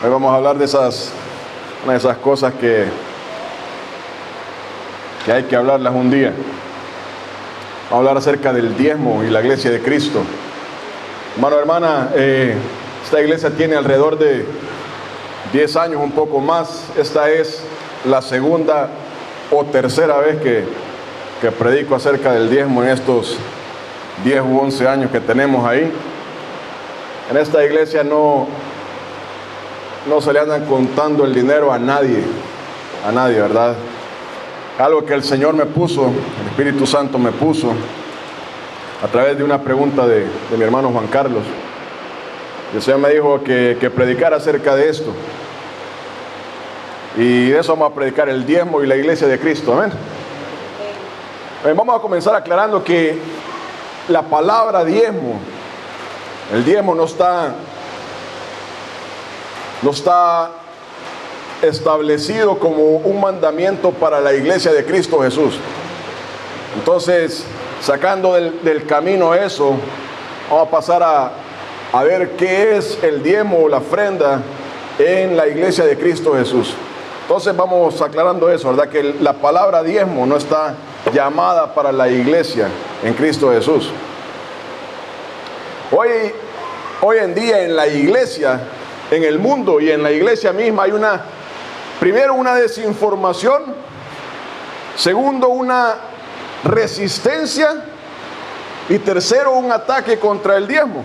Hoy vamos a hablar de una de esas cosas que hay que hablarlas un día. Vamos a hablar acerca del diezmo y la iglesia de Cristo. Hermano, hermana, esta iglesia tiene alrededor de 10 años, un poco más. Esta es la segunda o tercera vez que predico acerca del diezmo en estos 10 u 11 años que tenemos ahí. En esta iglesia no se le andan contando el dinero a nadie, ¿verdad? Algo que el Señor me puso, el Espíritu Santo me puso, a través de una pregunta de mi hermano Juan Carlos. El Señor me dijo que predicara acerca de esto. Y de eso vamos a predicar, el diezmo y la iglesia de Cristo, amén. Vamos a comenzar aclarando que la palabra diezmo, el diezmo no está establecido como un mandamiento para la iglesia de Cristo Jesús. Entonces, sacando del camino eso, vamos a pasar a ver qué es el diezmo o la ofrenda en la iglesia de Cristo Jesús. Entonces vamos aclarando eso, ¿verdad? Que la palabra diezmo no está llamada para la iglesia en Cristo Jesús. Hoy en día en la iglesia, en el mundo y en la iglesia misma hay primero una desinformación, segundo una resistencia y tercero un ataque contra el diezmo.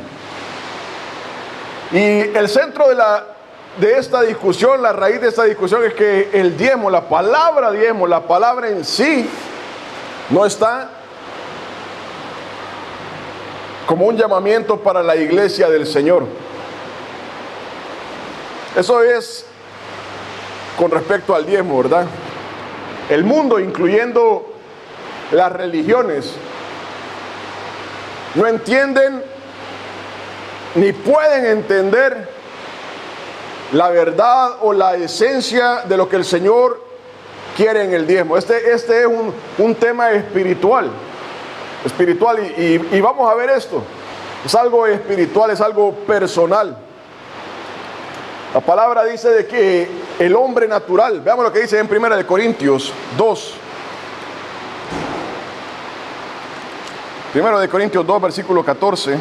Y el centro de esta discusión, la raíz de esta discusión es que el diezmo, la palabra en sí no está como un llamamiento para la iglesia del Señor. Eso es con respecto al diezmo, ¿verdad? El mundo, incluyendo las religiones, no entienden ni pueden entender la verdad o la esencia de lo que el Señor quiere en el diezmo. Este es un tema espiritual y vamos a ver esto. Es algo espiritual, es algo personal. La palabra dice de que el hombre natural, veamos lo que dice en 1 Corintios 2. 1 Corintios 2, versículo 14.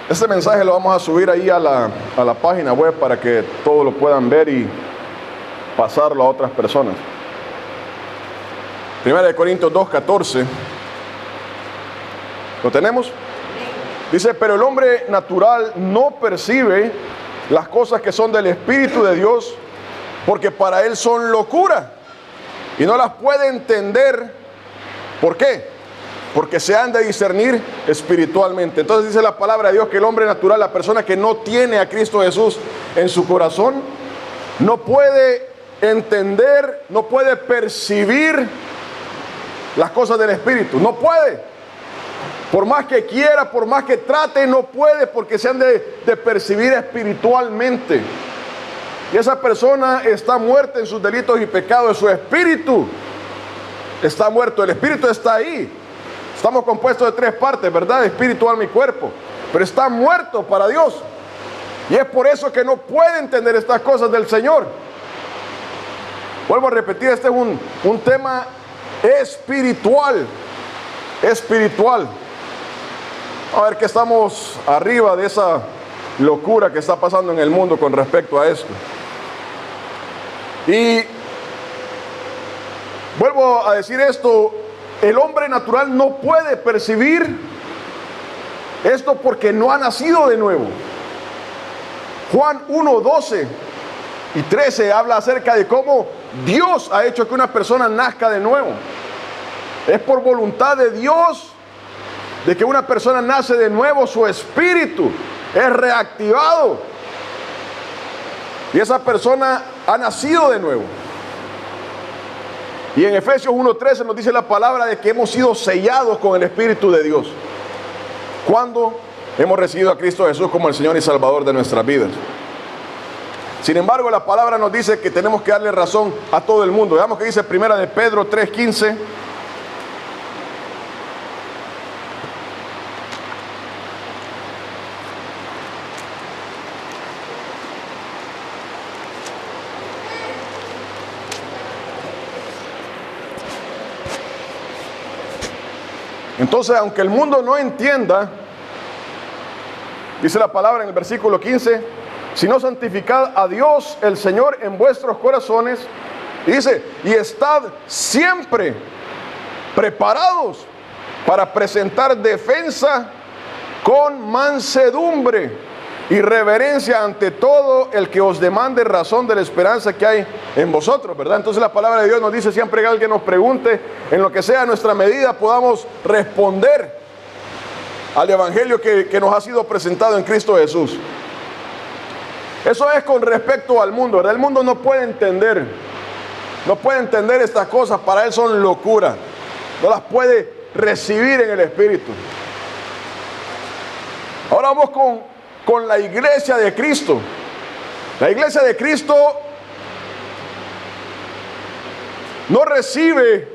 Este mensaje lo vamos a subir ahí a la página web para que todos lo puedan ver y pasarlo a otras personas. 1 Corintios 2, 14. ¿Lo tenemos? Dice, pero el hombre natural no percibe las cosas que son del Espíritu de Dios, porque para él son locura y no las puede entender. ¿Por qué? Porque se han de discernir espiritualmente. Entonces dice la palabra de Dios que el hombre natural, la persona que no tiene a Cristo Jesús en su corazón, no puede entender, no puede percibir las cosas del Espíritu. No puede. Por más que quiera, por más que trate, no puede, porque se han de percibir espiritualmente. Y esa persona está muerta en sus delitos y pecados. Su espíritu está muerto. El espíritu está ahí. Estamos compuestos de 3 partes, ¿verdad? Espíritu, alma y cuerpo. Pero está muerto para Dios. Y es por eso que no puede entender estas cosas del Señor. Vuelvo a repetir, este es un tema espiritual. A ver que estamos arriba de esa locura que está pasando en el mundo con respecto a esto. Y vuelvo a decir esto, el hombre natural no puede percibir esto porque no ha nacido de nuevo. Juan 1, 12 y 13 habla acerca de cómo Dios ha hecho que una persona nazca de nuevo. Es por voluntad de Dios de que una persona nace de nuevo, su espíritu es reactivado y esa persona ha nacido de nuevo. Y en Efesios 1:13 nos dice la palabra de que hemos sido sellados con el Espíritu de Dios cuando hemos recibido a Cristo Jesús como el Señor y Salvador de nuestras vidas. Sin embargo, la palabra nos dice que tenemos que darle razón a todo el mundo. Veamos que dice 1 de Pedro 3:15. Entonces, aunque el mundo no entienda, dice la palabra en el versículo 15, sino santificad a Dios el Señor en vuestros corazones. Y dice, y estad siempre preparados para presentar defensa con mansedumbre y reverencia ante todo el que os demande razón de la esperanza que hay en vosotros, ¿verdad? Entonces la palabra de Dios nos dice, siempre que alguien nos pregunte, en lo que sea nuestra medida, podamos responder al evangelio que nos ha sido presentado en Cristo Jesús. Eso es con respecto al mundo, ¿verdad? El mundo no puede entender estas cosas, para él son locura, no las puede recibir en el Espíritu. Ahora vamos con la iglesia de Cristo. La iglesia de Cristo no recibe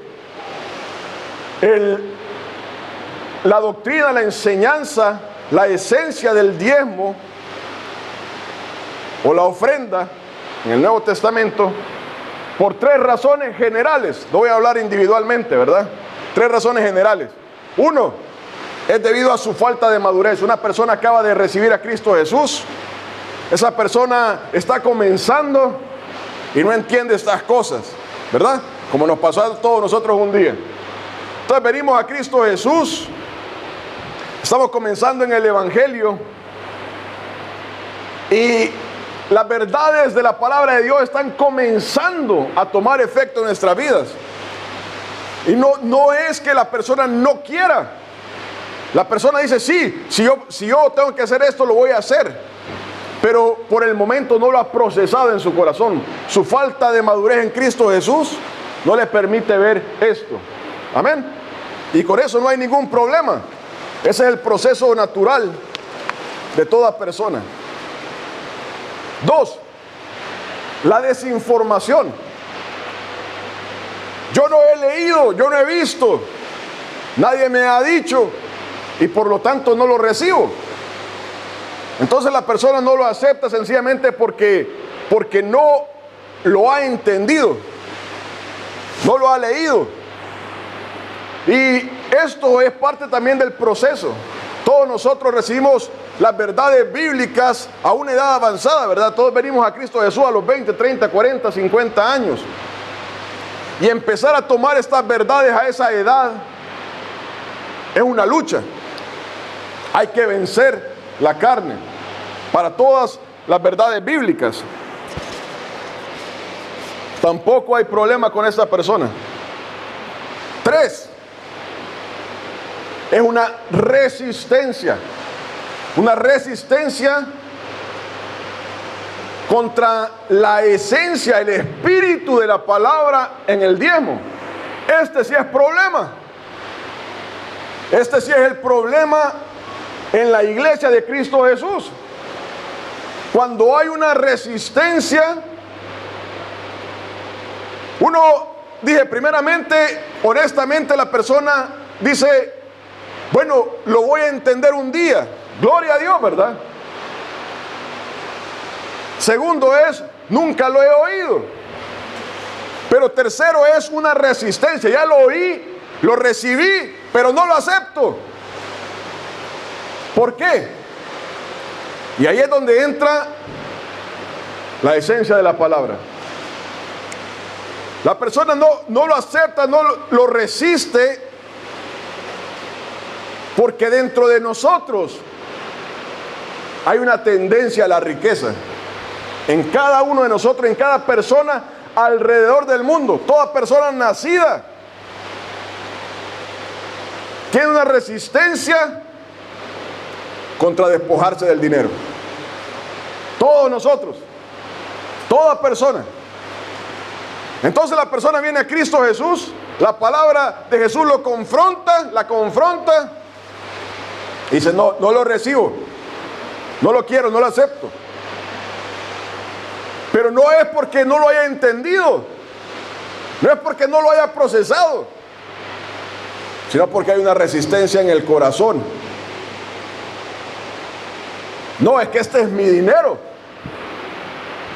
la doctrina, la enseñanza, la esencia del diezmo o la ofrenda en el Nuevo Testamento por tres razones generales. No voy a hablar individualmente, ¿verdad? Tres razones generales. Uno, es debido a su falta de madurez. Una persona acaba de recibir a Cristo Jesús. Esa persona está comenzando y no entiende estas cosas, ¿verdad? Como nos pasó a todos nosotros un día. Entonces venimos a Cristo Jesús. Estamos comenzando en el Evangelio. Y las verdades de la palabra de Dios están comenzando a tomar efecto en nuestras vidas. Y no es que la persona no quiera. La persona dice, sí, si yo tengo que hacer esto, lo voy a hacer. Pero por el momento no lo ha procesado en su corazón. Su falta de madurez en Cristo Jesús no le permite ver esto. Amén. Y con eso no hay ningún problema. Ese es el proceso natural de toda persona. Dos, la desinformación. Yo no he leído, yo no he visto, nadie me ha dicho y por lo tanto no lo recibo. Entonces la persona no lo acepta sencillamente porque no lo ha entendido, no lo ha leído. Y esto es parte también del proceso. Todos nosotros recibimos las verdades bíblicas a una edad avanzada, ¿verdad? Todos venimos a Cristo Jesús a los 20, 30, 40, 50 años. Y empezar a tomar estas verdades a esa edad es una lucha. Hay que vencer la carne para todas las verdades bíblicas. Tampoco hay problema con esta persona. Tres, es una resistencia. Una resistencia contra la esencia, el espíritu de la palabra en el diezmo. Este sí es problema. Este sí es el problema en la iglesia de Cristo Jesús. Cuando hay una resistencia, dije primeramente, honestamente la persona dice, bueno, lo voy a entender un día. Gloria a Dios, ¿verdad? Segundo es, nunca lo he oído. Pero tercero es una resistencia. Ya lo oí, lo recibí, pero no lo acepto. ¿Por qué? Y ahí es donde entra la esencia de la palabra. La persona no lo acepta, no lo resiste, porque dentro de nosotros hay una tendencia a la riqueza. En cada uno de nosotros, en cada persona alrededor del mundo, toda persona nacida tiene una resistencia contra despojarse del dinero. Todos nosotros, toda persona. Entonces la persona viene a Cristo Jesús, la palabra de Jesús la confronta y dice, no lo recibo, no lo quiero, no lo acepto. Pero no es porque no lo haya entendido, no es porque no lo haya procesado, sino porque hay una resistencia en el corazón. No, es que este es mi dinero,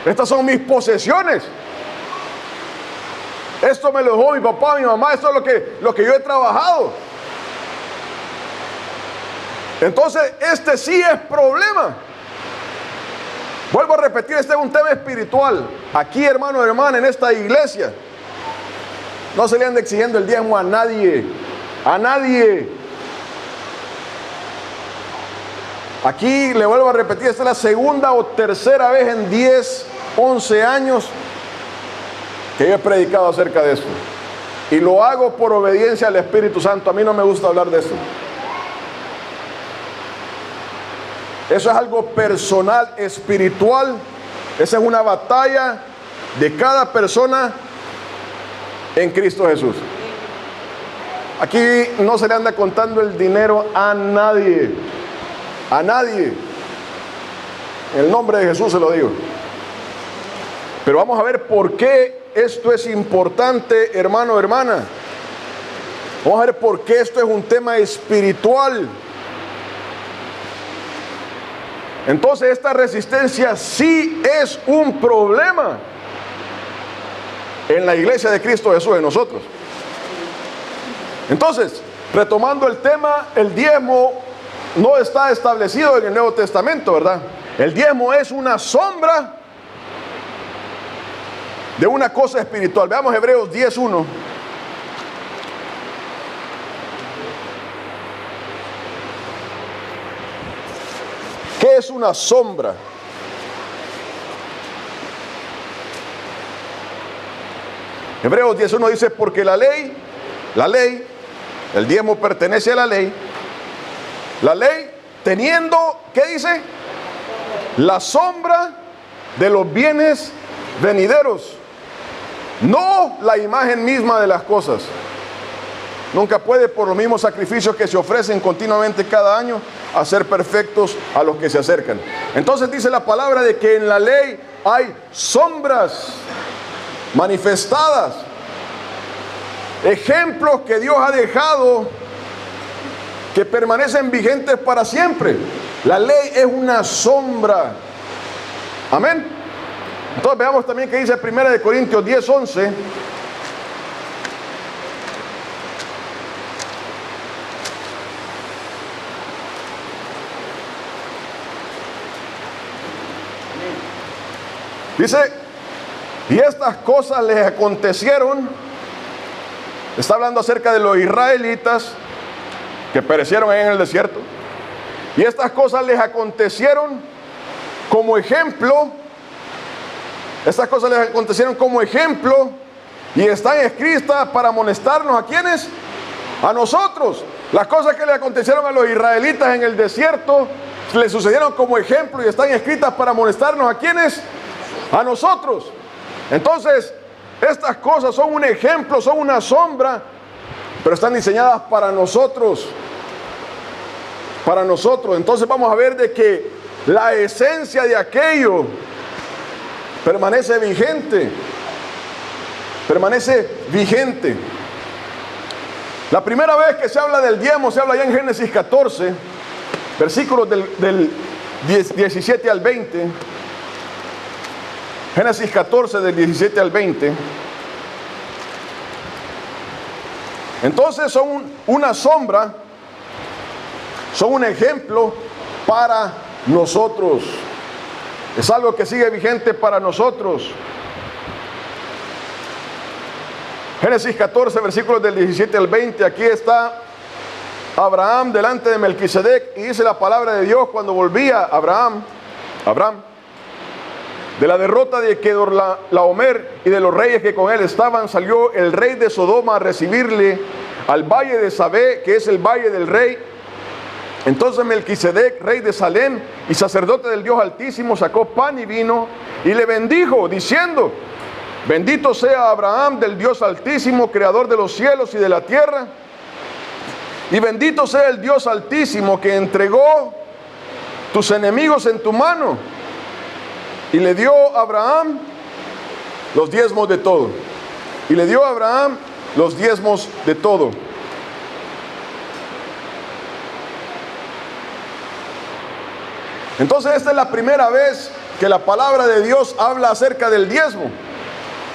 estas son mis posesiones, esto me lo dejó mi papá, mi mamá, esto es lo que yo he trabajado. Entonces, este sí es problema. Vuelvo a repetir, este es un tema espiritual. Aquí, hermano, hermana, en esta iglesia, no se le anda exigiendo el diezmo a nadie. A nadie. Aquí le vuelvo a repetir, esta es la segunda o tercera vez en 10, 11 años que yo he predicado acerca de esto. Y lo hago por obediencia al Espíritu Santo. A mí no me gusta hablar de esto. Eso es algo personal, espiritual. Esa es una batalla de cada persona en Cristo Jesús. Aquí no se le anda contando el dinero a nadie. A nadie. En el nombre de Jesús se lo digo. Pero vamos a ver por qué esto es importante, hermano, hermana. Vamos a ver por qué esto es un tema espiritual. Entonces, esta resistencia sí es un problema en la iglesia de Cristo Jesús, en nosotros. Entonces, retomando el tema, el diezmo no está establecido en el Nuevo Testamento, ¿verdad? El diezmo es una sombra de una cosa espiritual. Veamos Hebreos 10:1. ¿Qué es una sombra? Hebreos 10:1 dice, porque la ley, el diezmo pertenece a la ley teniendo, ¿qué dice? La sombra de los bienes venideros, no la imagen misma de las cosas. Nunca puede, por los mismos sacrificios que se ofrecen continuamente cada año, hacer perfectos a los que se acercan. Entonces dice la palabra de que en la ley hay sombras manifestadas, ejemplos que Dios ha dejado que permanecen vigentes para siempre. La ley es una sombra. Amén. Entonces veamos también que dice 1 Corintios 10:11. Dice, y estas cosas les acontecieron. Está hablando acerca de los israelitas que perecieron ahí en el desierto. Y estas cosas les acontecieron como ejemplo. Estas cosas les acontecieron como ejemplo y están escritas para amonestarnos. ¿A quiénes? A nosotros. Las cosas que le acontecieron a los israelitas en el desierto le sucedieron como ejemplo y están escritas para amonestarnos. ¿A quiénes? A nosotros. Entonces, estas cosas son un ejemplo, son una sombra, pero están diseñadas para nosotros. Para nosotros. Entonces vamos a ver de que la esencia de aquello permanece vigente. Permanece vigente. La primera vez que se habla del diezmo se habla ya en Génesis 14, versículos del 17 al 20. Génesis 14 del 17 al 20. Entonces son una sombra, son un ejemplo para nosotros. Es algo que sigue vigente para nosotros. Génesis 14, versículos del 17 al 20. Aquí está Abraham delante de Melquisedec y dice la palabra de Dios: cuando volvía Abraham de la derrota de Kedorlaomer y de los reyes que con él estaban, salió el rey de Sodoma a recibirle al valle de Sabé, que es el valle del rey. Entonces Melquisedec, rey de Salem y sacerdote del Dios Altísimo, sacó pan y vino y le bendijo, diciendo: bendito sea Abraham del Dios Altísimo, creador de los cielos y de la tierra, y bendito sea el Dios Altísimo que entregó tus enemigos en tu mano. Y le dio a Abraham los diezmos de todo. Y le dio a Abraham los diezmos de todo. Entonces esta es la primera vez que la palabra de Dios habla acerca del diezmo.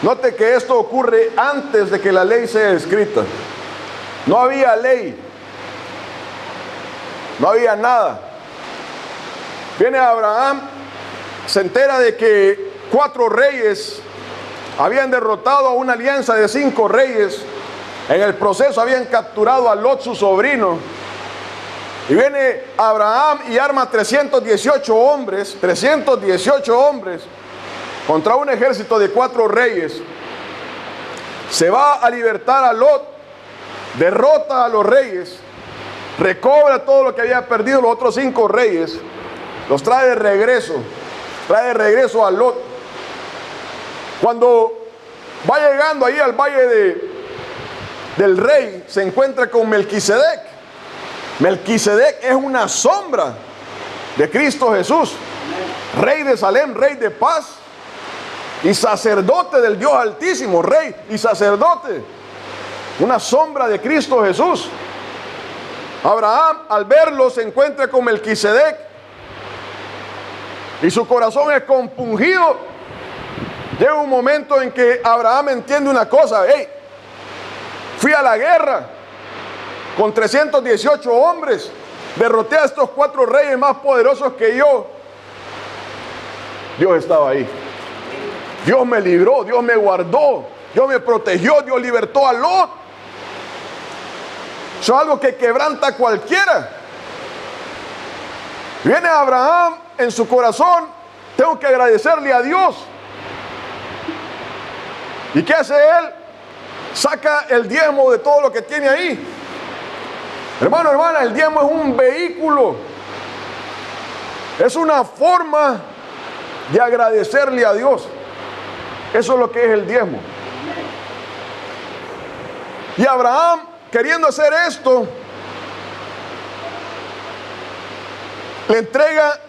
Note que esto ocurre antes de que la ley sea escrita. No había ley. No había nada. Viene Abraham, se entera de que 4 reyes habían derrotado a una alianza de 5 reyes. En el proceso habían capturado a Lot, su sobrino. Y viene Abraham y arma 318 hombres contra un ejército de 4 reyes. Se va a libertar a Lot, derrota a los reyes, recobra todo lo que había perdido los otros 5 reyes, los trae de regreso a Lot. Cuando va llegando ahí al valle del rey, se encuentra con Melquisedec. Melquisedec es una sombra de Cristo Jesús, rey de Salem, rey de paz y sacerdote del Dios Altísimo, rey y sacerdote, una sombra de Cristo Jesús. Abraham, al verlo, se encuentra con Melquisedec y su corazón es compungido. Llega un momento en que Abraham entiende una cosa: hey, fui a la guerra con 318 hombres, derroté a estos 4 reyes más poderosos que yo. Dios estaba ahí. Dios me libró, Dios me guardó, Dios me protegió, Dios libertó a Lot. Eso es algo que quebranta a cualquiera. Viene Abraham en su corazón: tengo que agradecerle a Dios. ¿Y qué hace él? Saca el diezmo de todo lo que tiene ahí. Hermano, hermana, el diezmo es un vehículo, es una forma de agradecerle a Dios. Eso es lo que es el diezmo. Y Abraham, queriendo hacer esto, le entrega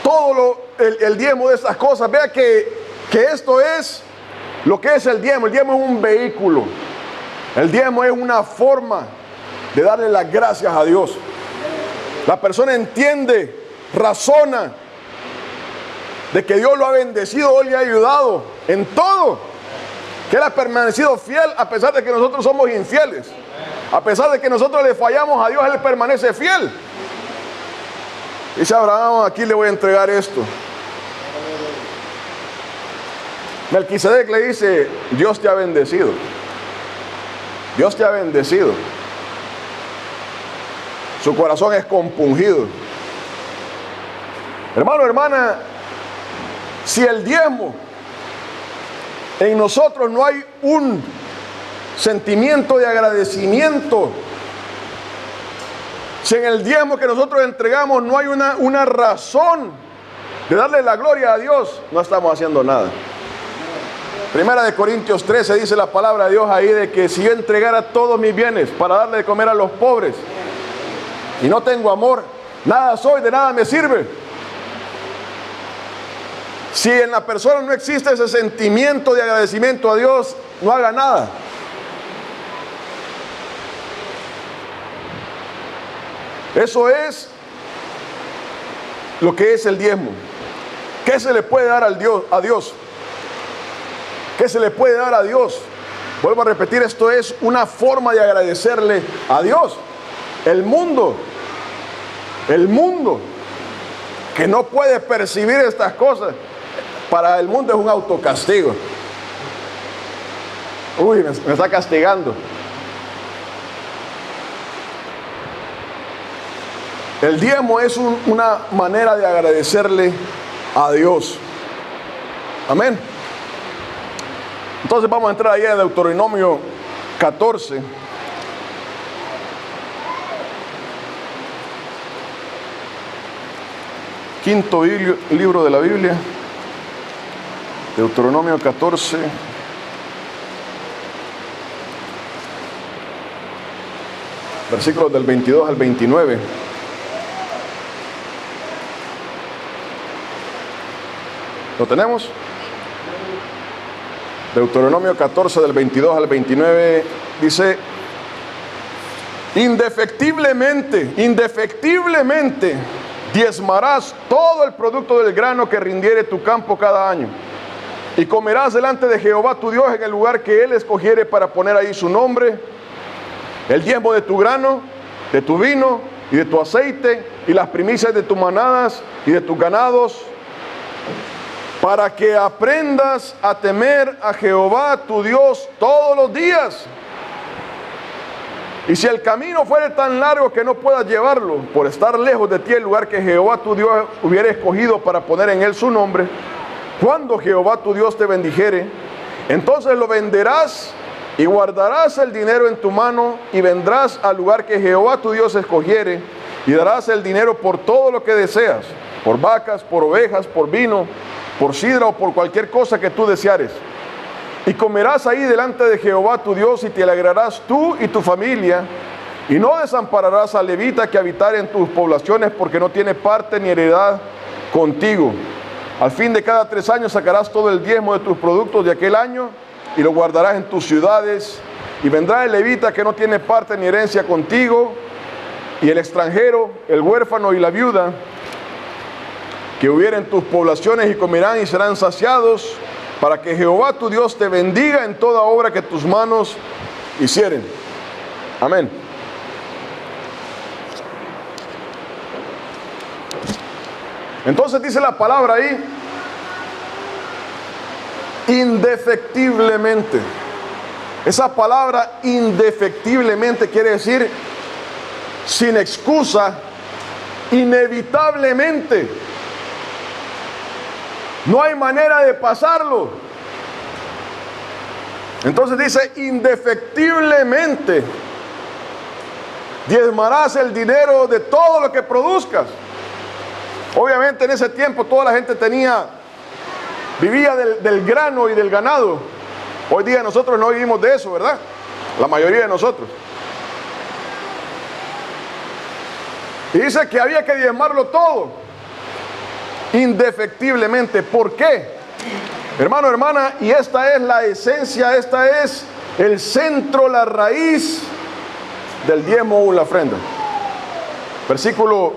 todo el diezmo de estas cosas. Vea que esto es lo que es el diezmo. El diezmo es un vehículo. El diezmo es una forma de darle las gracias a Dios. La persona entiende, razona de que Dios lo ha bendecido, Dios le ha ayudado en todo, que Él ha permanecido fiel a pesar de que nosotros somos infieles. A pesar de que nosotros le fallamos a Dios, Él permanece fiel. Dice Abraham: aquí le voy a entregar esto. Melquisedec le dice: Dios te ha bendecido. Dios te ha bendecido. Su corazón es compungido. Hermano, hermana, si el diezmo en nosotros no hay un sentimiento de agradecimiento, si en el diezmo que nosotros entregamos no hay una razón de darle la gloria a Dios, no estamos haciendo nada. Primera de Corintios 13 dice la palabra de Dios ahí, de que si yo entregara todos mis bienes para darle de comer a los pobres y no tengo amor, nada soy, de nada me sirve. Si en la persona no existe ese sentimiento de agradecimiento a Dios, no haga nada. Eso es lo que es el diezmo. ¿Qué se le puede dar a Dios? ¿Qué se le puede dar a Dios? Vuelvo a repetir, esto es una forma de agradecerle a Dios. El mundo que no puede percibir estas cosas, para el mundo es un autocastigo. Uy, me está castigando. El diezmo es una manera de agradecerle a Dios. Amén. Entonces vamos a entrar ahí en Deuteronomio 14. Quinto libro de la Biblia. Deuteronomio 14. Versículos del 22 al 29. ¿Lo tenemos? Deuteronomio 14 del 22 al 29 dice: indefectiblemente diezmarás todo el producto del grano que rindiere tu campo cada año, y comerás delante de Jehová tu Dios en el lugar que Él escogiere para poner ahí su nombre. El diezmo de tu grano de tu vino y de tu aceite y las primicias de tus manadas y de tus ganados, para que aprendas a temer a Jehová tu Dios todos los días. Y si el camino fuere tan largo que no puedas llevarlo, por estar lejos de ti el lugar que Jehová tu Dios hubiera escogido para poner en él su nombre, cuando Jehová tu Dios te bendijere, entonces lo venderás y guardarás el dinero en tu mano y vendrás al lugar que Jehová tu Dios escogiere y darás el dinero por todo lo que deseas, por vacas, por ovejas, por vino, por sidra o por cualquier cosa que tú deseares. Y comerás ahí delante de Jehová tu Dios y te alegrarás tú y tu familia, y no desampararás al levita que habitare en tus poblaciones, porque no tiene parte ni heredad contigo. Al fin de cada 3 años sacarás todo el diezmo de tus productos de aquel año y lo guardarás en tus ciudades. Y vendrá el levita que no tiene parte ni herencia contigo, y el extranjero, el huérfano y la viuda que hubiera en tus poblaciones, y comerán y serán saciados, para que Jehová tu Dios te bendiga en toda obra que tus manos hicieren. Amén. Entonces dice la palabra ahí, indefectiblemente. Esa palabra indefectiblemente quiere decir sin excusa, inevitablemente. No hay manera de pasarlo. Entonces dice indefectiblemente. Diezmarás el dinero de todo lo que produzcas. Obviamente en ese tiempo toda la gente vivía del grano y del ganado. Hoy día nosotros no vivimos de eso, ¿verdad? La mayoría de nosotros. Y dice que había que diezmarlo todo. Indefectiblemente. ¿Por qué? Hermano, hermana, y esta es la esencia, esta es el centro, la raíz del diezmo o la ofrenda. Versículo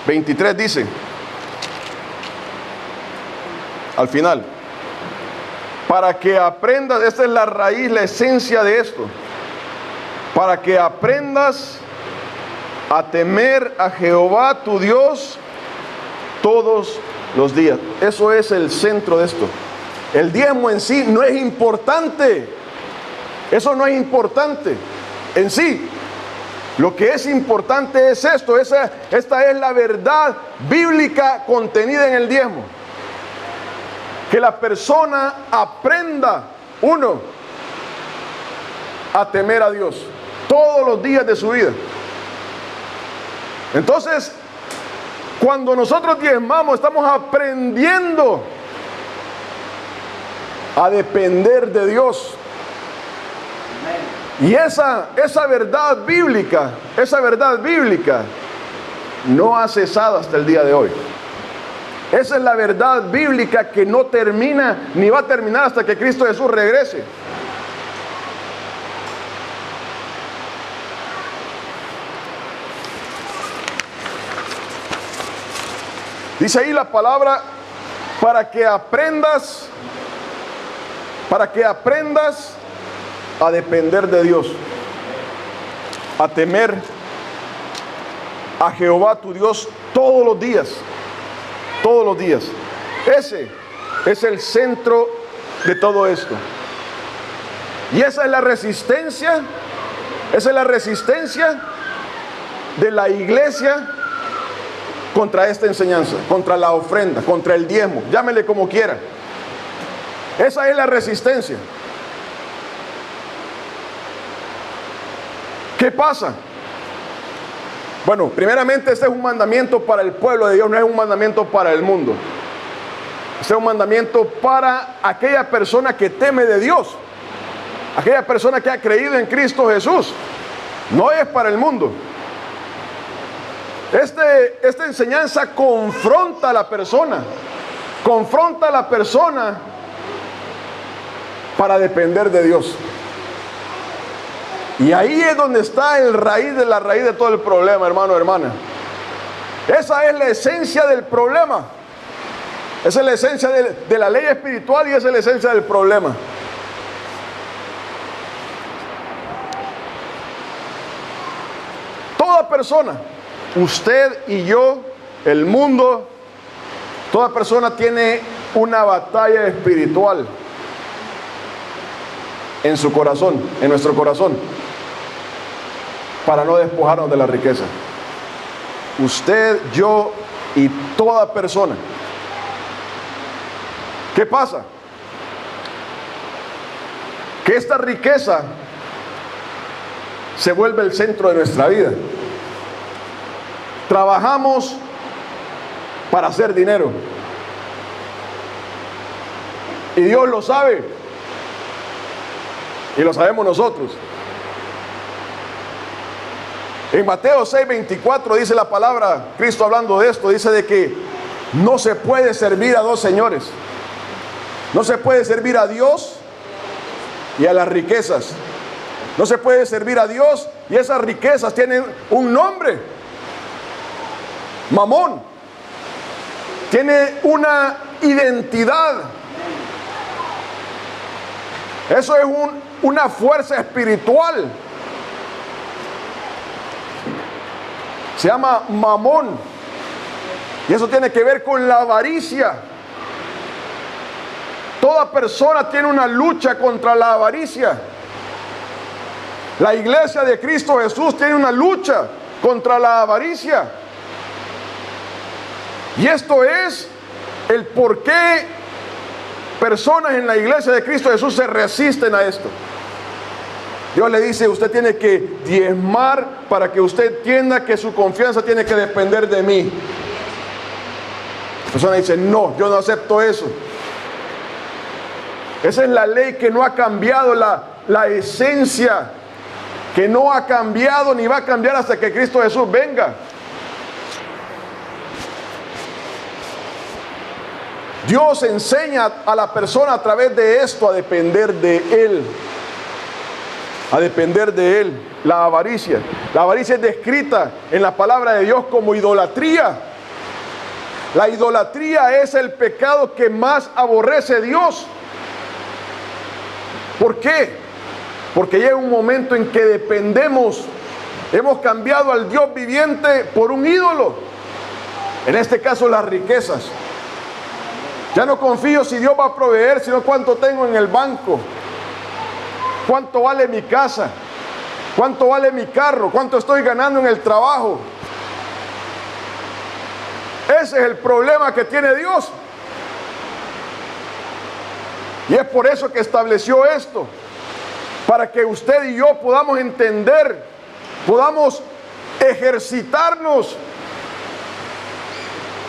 23 dice, al final, para que aprendas, esta es la raíz, la esencia de esto, para que aprendas a temer a Jehová tu Dios todos los días. Eso es el centro de esto. El diezmo en sí no es importante. Eso no es importante en sí. Lo que es importante es esto. Esta es la verdad bíblica contenida en el diezmo. Que la persona aprenda, uno, a temer a Dios todos los días de su vida. Entonces, cuando nosotros diezmamos, estamos aprendiendo a depender de Dios. Y esa verdad bíblica no ha cesado hasta el día de hoy. Esa es la verdad bíblica que no termina ni va a terminar hasta que Cristo Jesús regrese. Dice ahí la palabra, para que aprendas a depender de Dios, a temer a Jehová tu Dios todos los días. Todos los días. Ese es el centro de todo esto. Y esa es la resistencia de la iglesia contra esta enseñanza, contra la ofrenda, contra el diezmo, llámele como quiera. Esa es la resistencia. ¿Qué pasa? Bueno, primeramente este es un mandamiento para el pueblo de Dios, no es un mandamiento para el mundo. Este es un mandamiento para aquella persona que teme de Dios, aquella persona que ha creído en Cristo Jesús. No es para el mundo. Esta enseñanza confronta a la persona para depender de Dios. Y ahí es donde está la raíz de todo el problema, hermano, hermana. Esa es la esencia del problema. Esa es la esencia de la ley espiritual y esa es la esencia del problema. persona, usted y yo, el mundo, toda persona tiene una batalla espiritual en su corazón, en nuestro corazón, para no despojarnos de la riqueza. Usted, yo y toda persona. ¿Qué pasa? Que esta riqueza se vuelve el centro de nuestra vida. Trabajamos para hacer dinero. Y Dios lo sabe. Y lo sabemos nosotros. En Mateo 6:24 dice la palabra, Cristo hablando de esto, dice de que no se puede servir a dos señores. No se puede servir a Dios y a las riquezas. No se puede servir a Dios y esas riquezas tienen un nombre. Mamón. Tiene una identidad. Eso es una fuerza espiritual. Se llama mamón. Y eso tiene que ver con la avaricia. Toda persona tiene una lucha contra la avaricia. La iglesia de Cristo Jesús tiene una lucha contra la avaricia. Y esto es el por qué personas en la iglesia de Cristo Jesús se resisten a esto. Dios le dice, usted tiene que diezmar para que usted entienda que su confianza tiene que depender de mí. La persona dice, no, yo no acepto eso. Esa es la ley que no ha cambiado, la esencia que no ha cambiado ni va a cambiar hasta que Cristo Jesús venga. Dios enseña a la persona a través de esto a depender de Él. A depender de Él. La avaricia. La avaricia es descrita en la palabra de Dios como idolatría. La idolatría es el pecado que más aborrece Dios. ¿Por qué? Porque llega un momento en que dependemos. Hemos cambiado al Dios viviente por un ídolo. En este caso las riquezas. Ya no confío si Dios va a proveer, sino cuánto tengo en el banco. ¿Cuánto vale mi casa? ¿Cuánto vale mi carro? ¿Cuánto estoy ganando en el trabajo? Ese es el problema que tiene Dios. Y es por eso que estableció esto. Para que usted y yo podamos entender, podamos ejercitarnos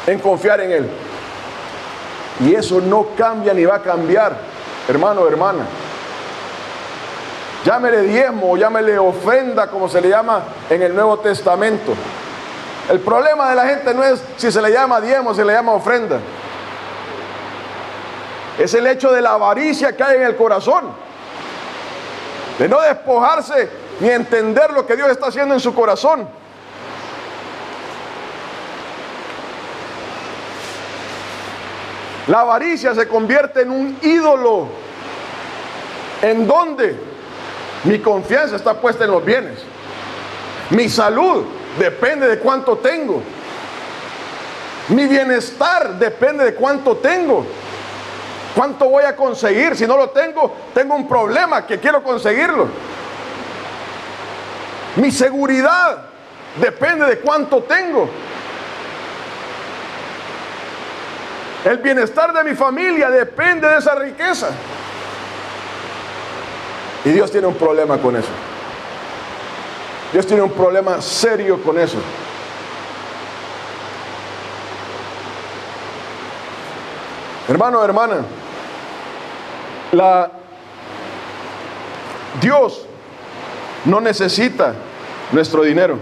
en confiar en Él. Y eso no cambia ni va a cambiar, hermano o hermana. Llámele diezmo o llámele ofrenda, como se le llama en el Nuevo Testamento. El problema de la gente no es si se le llama diezmo o se le llama ofrenda. Es el hecho de la avaricia que hay en el corazón. De no despojarse ni entender lo que Dios está haciendo en su corazón. La avaricia se convierte en un ídolo. ¿En dónde? Mi confianza está puesta en los bienes. Mi salud depende de cuánto tengo. Mi bienestar depende de cuánto tengo. ¿Cuánto voy a conseguir? Si no lo tengo, tengo un problema que quiero conseguirlo. Mi seguridad depende de cuánto tengo. El bienestar de mi familia depende de esa riqueza. Y Dios tiene un problema con eso. Dios tiene un problema serio con eso. Hermano, hermana, Dios no necesita nuestro dinero.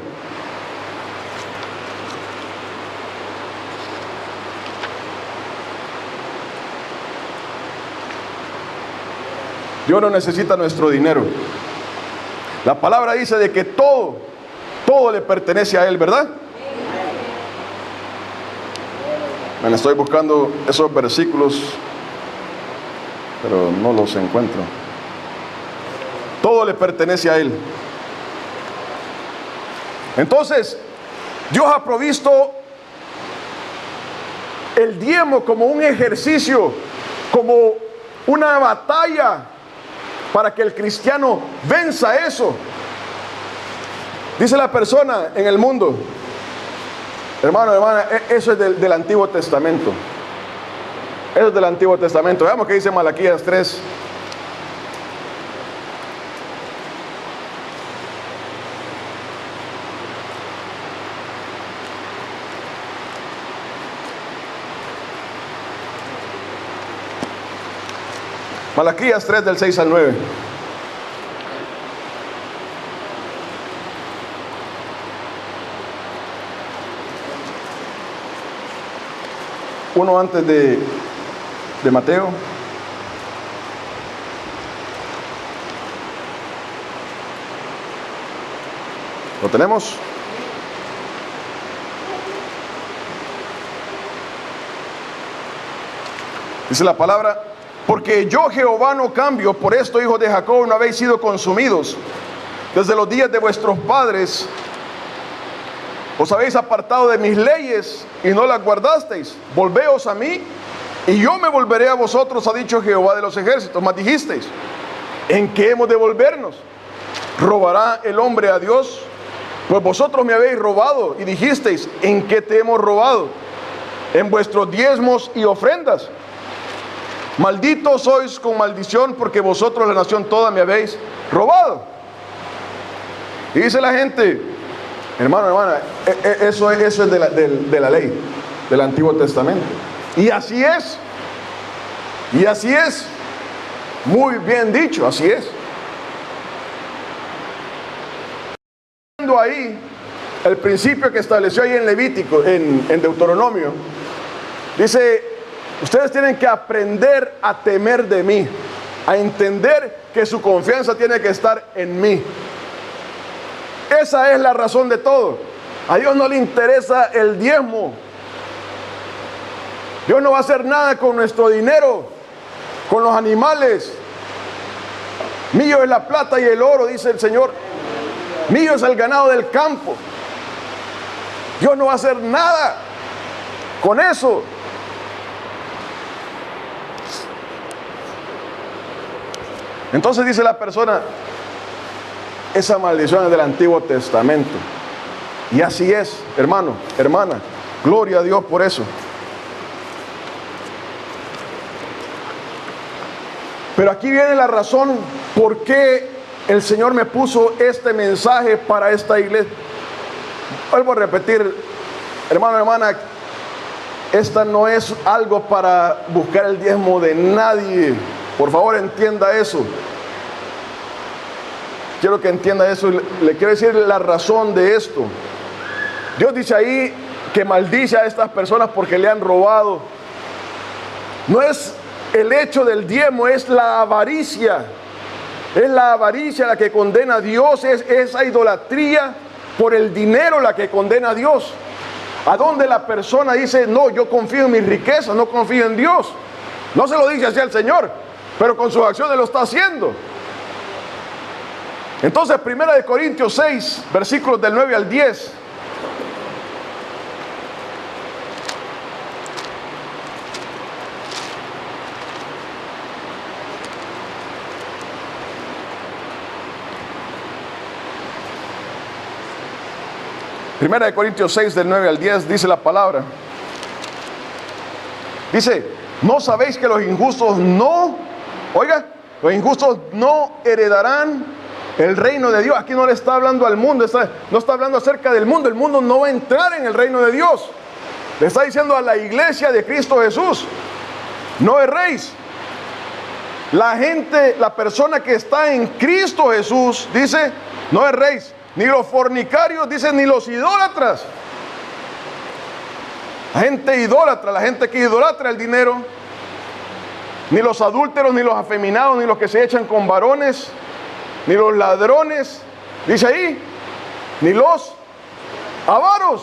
Dios no necesita nuestro dinero. La palabra dice de que todo le pertenece a Él, ¿verdad? Bueno, estoy buscando esos versículos, pero no los encuentro. Todo le pertenece a Él. Entonces, Dios ha provisto el diezmo como un ejercicio, como una batalla para que el cristiano venza eso. Dice la persona en el mundo, hermano, hermana, eso es del Antiguo Testamento. Eso es del Antiguo Testamento. Veamos qué dice Malaquías 3. Malaquías 3 del 6 al 9. Uno antes de Mateo. ¿Lo tenemos? Dice la palabra: porque yo, Jehová, no cambio. Por esto, hijos de Jacob, no habéis sido consumidos. Desde los días de vuestros padres os habéis apartado de mis leyes y no las guardasteis. Volveos a mí y yo me volveré a vosotros, ha dicho Jehová de los ejércitos. Mas dijisteis: ¿en qué hemos de volvernos? ¿Robará el hombre a Dios? Pues vosotros me habéis robado. Y dijisteis: ¿en qué te hemos robado? En vuestros diezmos y ofrendas. Malditos sois con maldición, porque vosotros, la nación toda, me habéis robado. Y dice la gente, hermano, hermana, eso es de la ley, del Antiguo Testamento. Y así es. Y así es. Muy bien dicho, así es. Ahí, el principio que estableció ahí en Levítico, en Deuteronomio, dice: ustedes tienen que aprender a temer de mí, a entender que su confianza tiene que estar en mí. Esa es la razón de todo. A Dios no le interesa el diezmo. Dios no va a hacer nada con nuestro dinero, con los animales. Mío es la plata y el oro, dice el Señor. Mío es el ganado del campo. Dios no va a hacer nada con eso. Entonces dice la persona: esa maldición es del Antiguo Testamento. Y así es, hermano, hermana. Gloria a Dios por eso. Pero aquí viene la razón por qué el Señor me puso este mensaje para esta iglesia. Vuelvo a repetir, hermano, hermana, esta no es algo para buscar el diezmo de nadie. Por favor, entienda eso. Quiero que entienda eso. Le quiero decir la razón de esto. Dios dice ahí que maldice a estas personas porque le han robado. No es el hecho del diezmo, es la avaricia. Es la avaricia la que condena a Dios. Es esa idolatría por el dinero la que condena a Dios. A donde la persona dice: no, yo confío en mis riquezas, no confío en Dios. No se lo dice así al Señor, pero con sus acciones lo está haciendo. Entonces, 1 Corintios 6, versículos del 9 al 10. Primera de Corintios 6, del 9 al 10, dice la palabra. Dice: ¿no sabéis que los injustos los injustos no heredarán el reino de Dios? Aquí no le está hablando al mundo, no está hablando acerca del mundo. El mundo no va a entrar en el reino de Dios. Le está diciendo a la iglesia de Cristo Jesús: no erréis. La persona que está en Cristo Jesús, dice: no erréis. Ni los fornicarios, dice, ni los idólatras. La gente idólatra, la gente que idolatra el dinero, ni los adúlteros, ni los afeminados, ni los que se echan con varones, ni los ladrones, dice ahí, ni los avaros.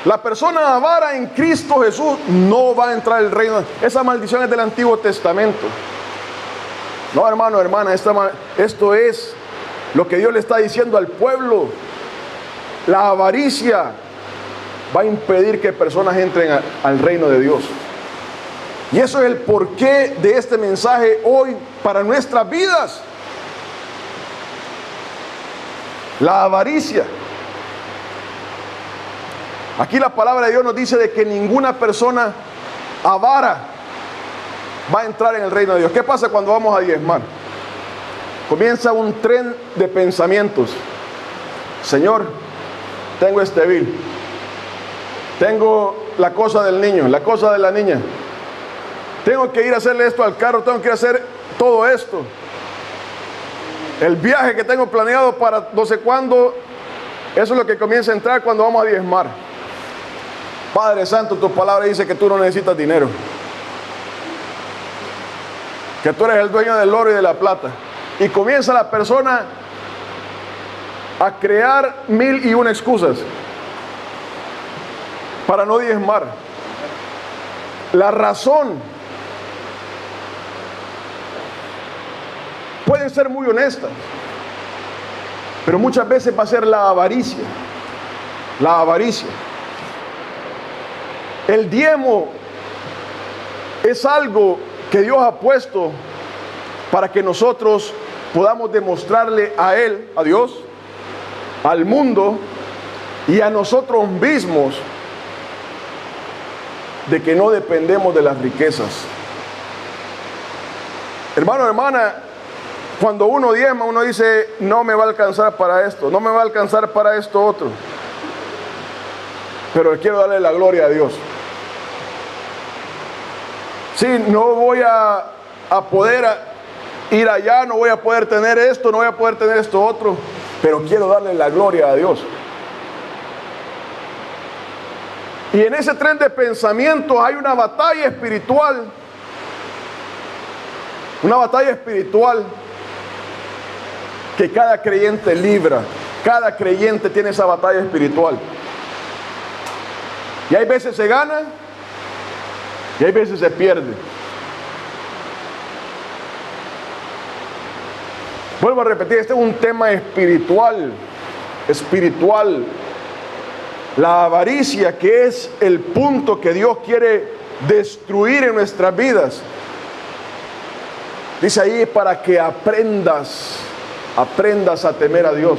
La persona avara en Cristo Jesús no va a entrar al reino. Esa maldición es del Antiguo Testamento. No, hermano, hermana, esto es lo que Dios le está diciendo al pueblo. La avaricia va a impedir que personas entren al reino de Dios. Y eso es el porqué de este mensaje hoy para nuestras vidas. La avaricia. Aquí la palabra de Dios nos dice de que ninguna persona avara va a entrar en el reino de Dios. ¿Qué pasa cuando vamos a diezmar? Comienza un tren de pensamientos. Señor, tengo este bill, tengo la cosa del niño, la cosa de la niña, tengo que ir a hacerle esto al carro, tengo que ir a hacer todo esto, el viaje que tengo planeado para no sé cuándo. Eso es lo que comienza a entrar cuando vamos a diezmar. Padre Santo, tu palabra dice que tú no necesitas dinero, que tú eres el dueño del oro y de la plata. Y comienza la persona a crear 1001 excusas para no diezmar. La razón pueden ser muy honestas, pero muchas veces va a ser la avaricia. La avaricia. El diezmo es algo que Dios ha puesto para que nosotros podamos demostrarle a Él, a Dios, al mundo y a nosotros mismos de que no dependemos de las riquezas. Hermano, hermana, cuando uno diezma, uno dice, no me va a alcanzar para esto, no me va a alcanzar para esto otro. Pero quiero darle la gloria a Dios. Sí, no voy a poder ir allá, no voy a poder tener esto, no voy a poder tener esto otro, pero quiero darle la gloria a Dios. Y en ese tren de pensamientos hay una batalla espiritual. Una batalla espiritual que cada creyente libra. Cada creyente tiene esa batalla espiritual. Y hay veces se gana y hay veces se pierde. Vuelvo a repetir, este es un tema espiritual. Espiritual. La avaricia, que es el punto que Dios quiere destruir en nuestras vidas. Dice ahí, para que aprendas a temer a Dios.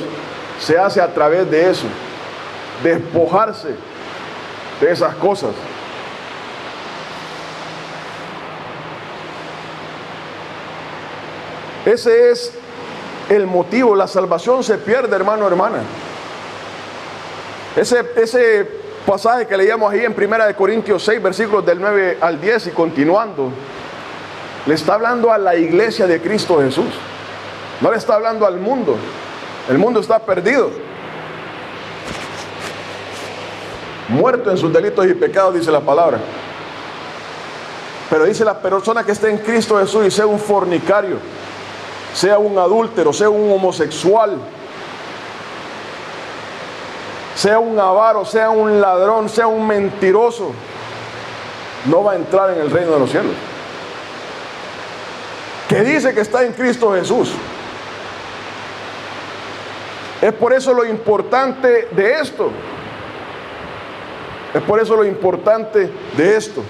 Se hace a través de eso, despojarse de esas cosas. Ese es el motivo. La salvación se pierde, hermano, hermana. Ese pasaje que leíamos ahí en 1 Corintios 6, versículos del 9 al 10 y continuando, le está hablando a la iglesia de Cristo Jesús. No le está hablando al mundo. El mundo está perdido, muerto en sus delitos y pecados, dice la palabra. Pero dice, la persona que esté en Cristo Jesús y sea un fornicario, sea un adúltero, sea un homosexual, sea un avaro, sea un ladrón, sea un mentiroso, no va a entrar en el reino de los cielos. Que dice que está en Cristo Jesús. Es por eso lo importante de esto. Es por eso lo importante de esto.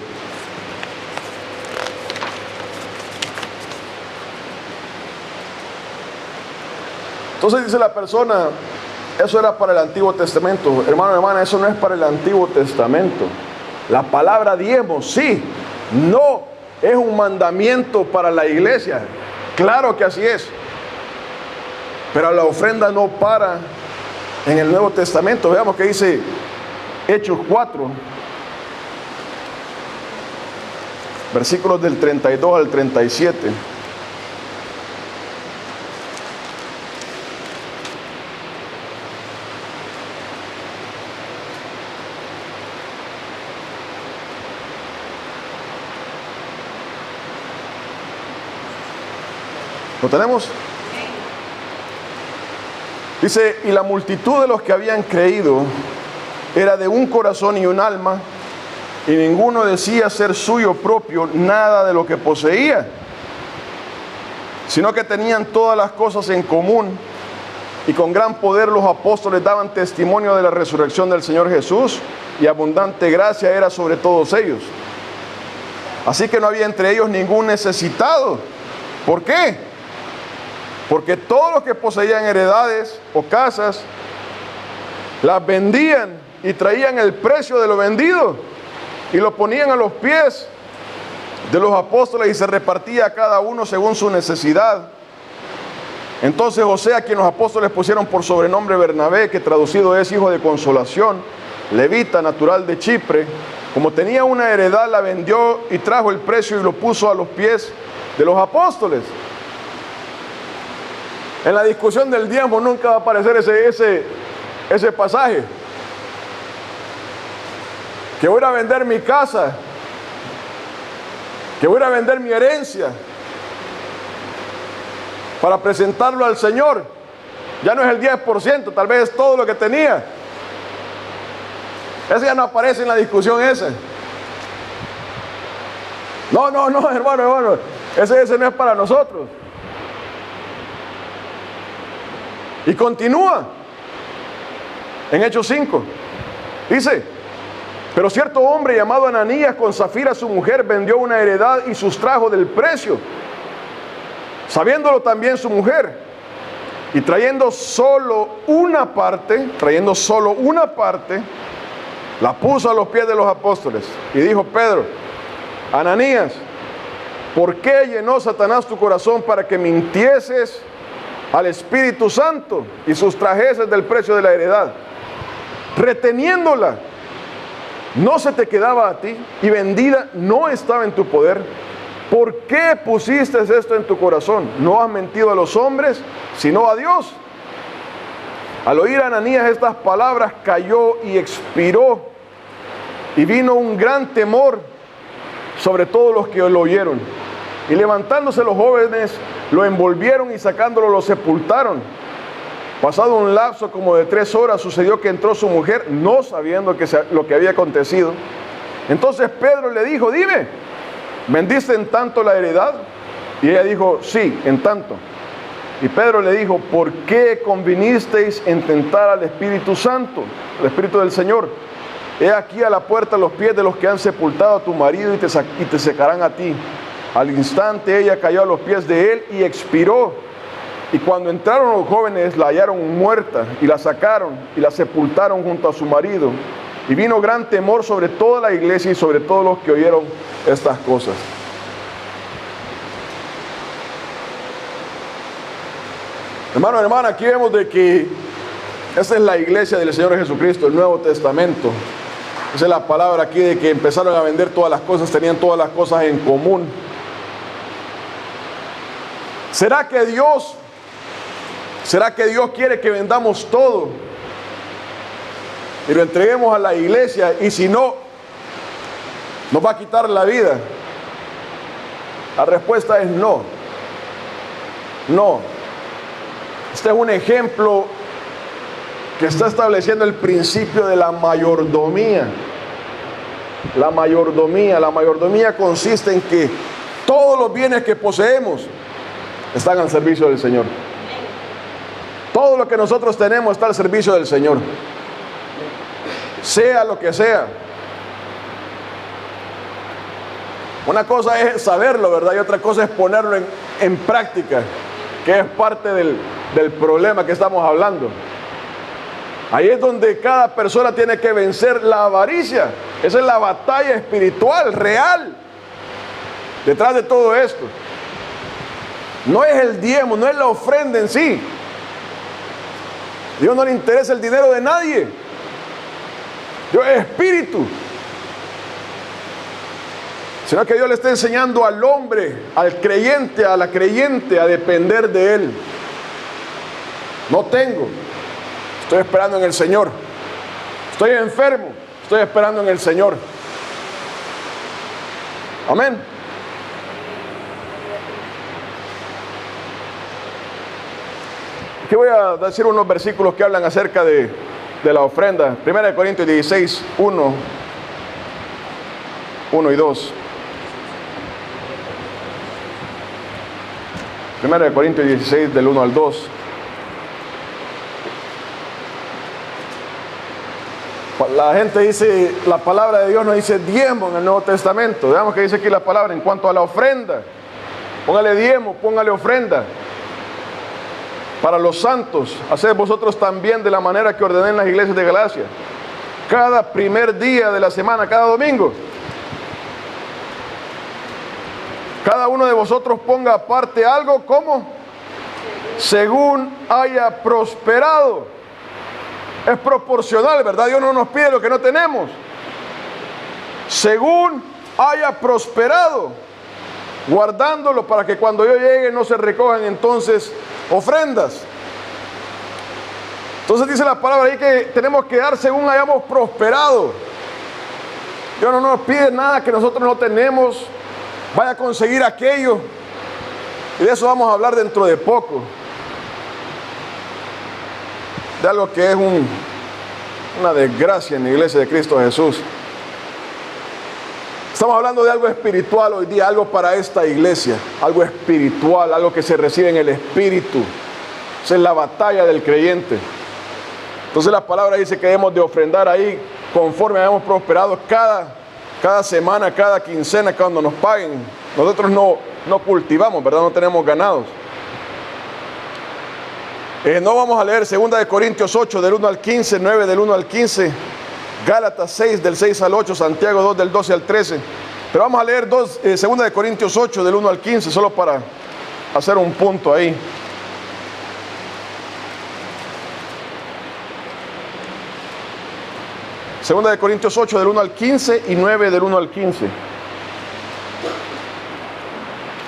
Entonces dice la persona, eso era para el Antiguo Testamento. Hermano, hermana, eso no es para el Antiguo Testamento. La palabra diezmo, sí, no es un mandamiento para la iglesia. Claro que así es. Pero la ofrenda no para en el Nuevo Testamento. Veamos que dice Hechos 4, versículos del 32 al 37. ¿Lo tenemos? Dice, y la multitud de los que habían creído era de un corazón y un alma, y ninguno decía ser suyo propio nada de lo que poseía, sino que tenían todas las cosas en común, y con gran poder los apóstoles daban testimonio de la resurrección del Señor Jesús, y abundante gracia era sobre todos ellos. Así que no había entre ellos ningún necesitado. ¿Por qué? Porque todos los que poseían heredades o casas las vendían y traían el precio de lo vendido y lo ponían a los pies de los apóstoles, y se repartía a cada uno según su necesidad. Entonces José, a quien los apóstoles pusieron por sobrenombre Bernabé, que traducido es hijo de consolación, levita, natural de Chipre, como tenía una heredad, la vendió y trajo el precio y lo puso a los pies de los apóstoles. En la discusión del diezmo nunca va a aparecer ese pasaje. Que voy a vender mi casa, que voy a vender mi herencia para presentarlo al Señor. Ya no es el 10%, tal vez es todo lo que tenía. Ese ya no aparece en la discusión ese. No, hermano, ese no es para nosotros. Y continúa en Hechos 5. Dice: pero cierto hombre llamado Ananías, con Zafira su mujer, vendió una heredad y sustrajo del precio, sabiéndolo también su mujer, y trayendo solo una parte, la puso a los pies de los apóstoles. Y dijo Pedro: Ananías, ¿por qué llenó Satanás tu corazón para que mintieses al Espíritu Santo y sustrajeses del precio de la heredad, reteniéndola? No se te quedaba a ti, y vendida no estaba en tu poder. ¿Por qué pusiste esto en tu corazón? No has mentido a los hombres, sino a Dios. Al oír a Ananías estas palabras, cayó y expiró, y vino un gran temor sobre todos los que lo oyeron. Y levantándose los jóvenes, lo envolvieron y sacándolo lo sepultaron. Pasado un lapso como de 3 horas, sucedió que entró su mujer, no sabiendo lo que había acontecido. Entonces Pedro le dijo: dime, ¿vendiste en tanto la heredad? Y ella dijo: sí, en tanto. Y Pedro le dijo: ¿por qué convinisteis en tentar al Espíritu Santo, al Espíritu del Señor? He aquí a la puerta los pies de los que han sepultado a tu marido, y te secarán a ti. Al instante ella cayó a los pies de él y expiró. Y cuando entraron los jóvenes, la hallaron muerta, y la sacaron y la sepultaron junto a su marido. Y vino gran temor sobre toda la iglesia y sobre todos los que oyeron estas cosas. Hermano, hermana, aquí vemos de que esta es la iglesia del Señor Jesucristo, el Nuevo Testamento. Esa es la palabra aquí de que empezaron a vender todas las cosas, tenían todas las cosas en común. ¿Será que Dios quiere que vendamos todo y lo entreguemos a la iglesia, y si no, nos va a quitar la vida? La respuesta es no. No. Este es un ejemplo que está estableciendo el principio de la mayordomía. La mayordomía consiste en que todos los bienes que poseemos están al servicio del Señor. Todo lo que nosotros tenemos está al servicio del Señor, sea lo que sea. Una cosa es saberlo, ¿verdad? Y otra cosa es ponerlo en práctica, que es parte del problema que estamos hablando. Ahí es donde cada persona tiene que vencer la avaricia. Esa es la batalla espiritual, real, detrás de todo esto. No es el diezmo, no es la ofrenda en sí. Dios no le interesa el dinero de nadie. Dios es espíritu. Sino que Dios le está enseñando al hombre, al creyente, a la creyente, a depender de Él. No tengo, estoy esperando en el Señor. Estoy enfermo, estoy esperando en el Señor. Amén. Aquí voy a decir unos versículos que hablan acerca de la ofrenda. 1 Corintios 16, 1 y 2. 1 Corintios 16, del 1 al 2. La gente dice, la palabra de Dios no dice diezmo en el Nuevo Testamento. Veamos que dice aquí la palabra en cuanto a la ofrenda. Póngale diezmo, póngale ofrenda. Para los santos, haced vosotros también de la manera que ordené en las iglesias de Galacia. Cada primer día de la semana, cada domingo. Cada uno de vosotros ponga aparte algo como según haya prosperado. Es proporcional, ¿verdad? Dios no nos pide lo que no tenemos. Según haya prosperado, guardándolo para que cuando yo llegue no se recojan entonces ofrendas. Entonces dice la palabra ahí que tenemos que dar según hayamos prosperado. Dios no nos pide nada que nosotros no tenemos. Vaya a conseguir aquello. Y de eso vamos a hablar dentro de poco. De algo que es una desgracia en la iglesia de Cristo Jesús. Estamos hablando de algo espiritual hoy día, algo para esta iglesia, algo espiritual, algo que se recibe en el espíritu. Esa es la batalla del creyente. Entonces la palabra dice que debemos de ofrendar ahí conforme hayamos prosperado cada semana, cada quincena, cuando nos paguen. Nosotros no cultivamos, ¿verdad? No tenemos ganados. No vamos a leer 2 de Corintios 8 del 1 al 15, 9 del 1 al 15, Gálatas 6 del 6 al 8, Santiago 2 del 12 al 13. Pero vamos a leer 2 de Corintios 8 del 1 al 15, solo para hacer un punto ahí. Segunda de Corintios 8 del 1 al 15 y 9 del 1 al 15.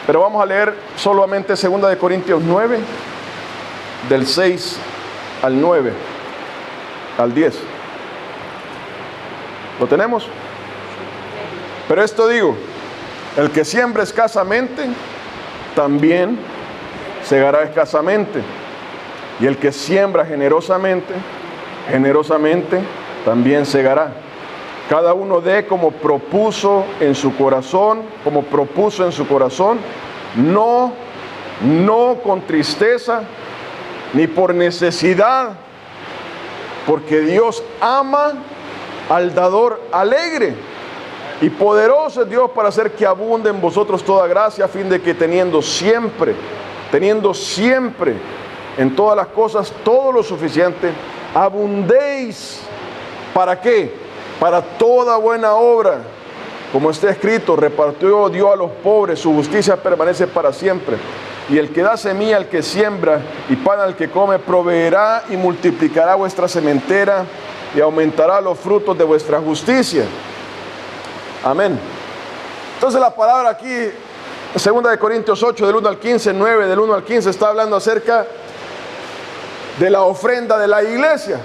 Pero vamos a leer solamente 2 de Corintios 9 del 6 al 9 al 10. ¿Lo tenemos? Pero esto digo, el que siembra escasamente, también segará escasamente. Y el que siembra generosamente, generosamente también segará. Cada uno dé como propuso en su corazón, no con tristeza, ni por necesidad, porque Dios ama al dador alegre, y poderoso es Dios para hacer que abunde en vosotros toda gracia, a fin de que teniendo siempre en todas las cosas todo lo suficiente, abundéis. ¿Para qué? Para toda buena obra. Como está escrito, repartió Dios a los pobres, su justicia permanece para siempre. Y el que da semilla al que siembra y pan al que come, proveerá y multiplicará vuestra sementera y aumentará los frutos de vuestra justicia. Amén. Entonces la palabra aquí, 2 de Corintios 8 del 1 al 15, 9 del 1 al 15, está hablando acerca de la ofrenda de la iglesia.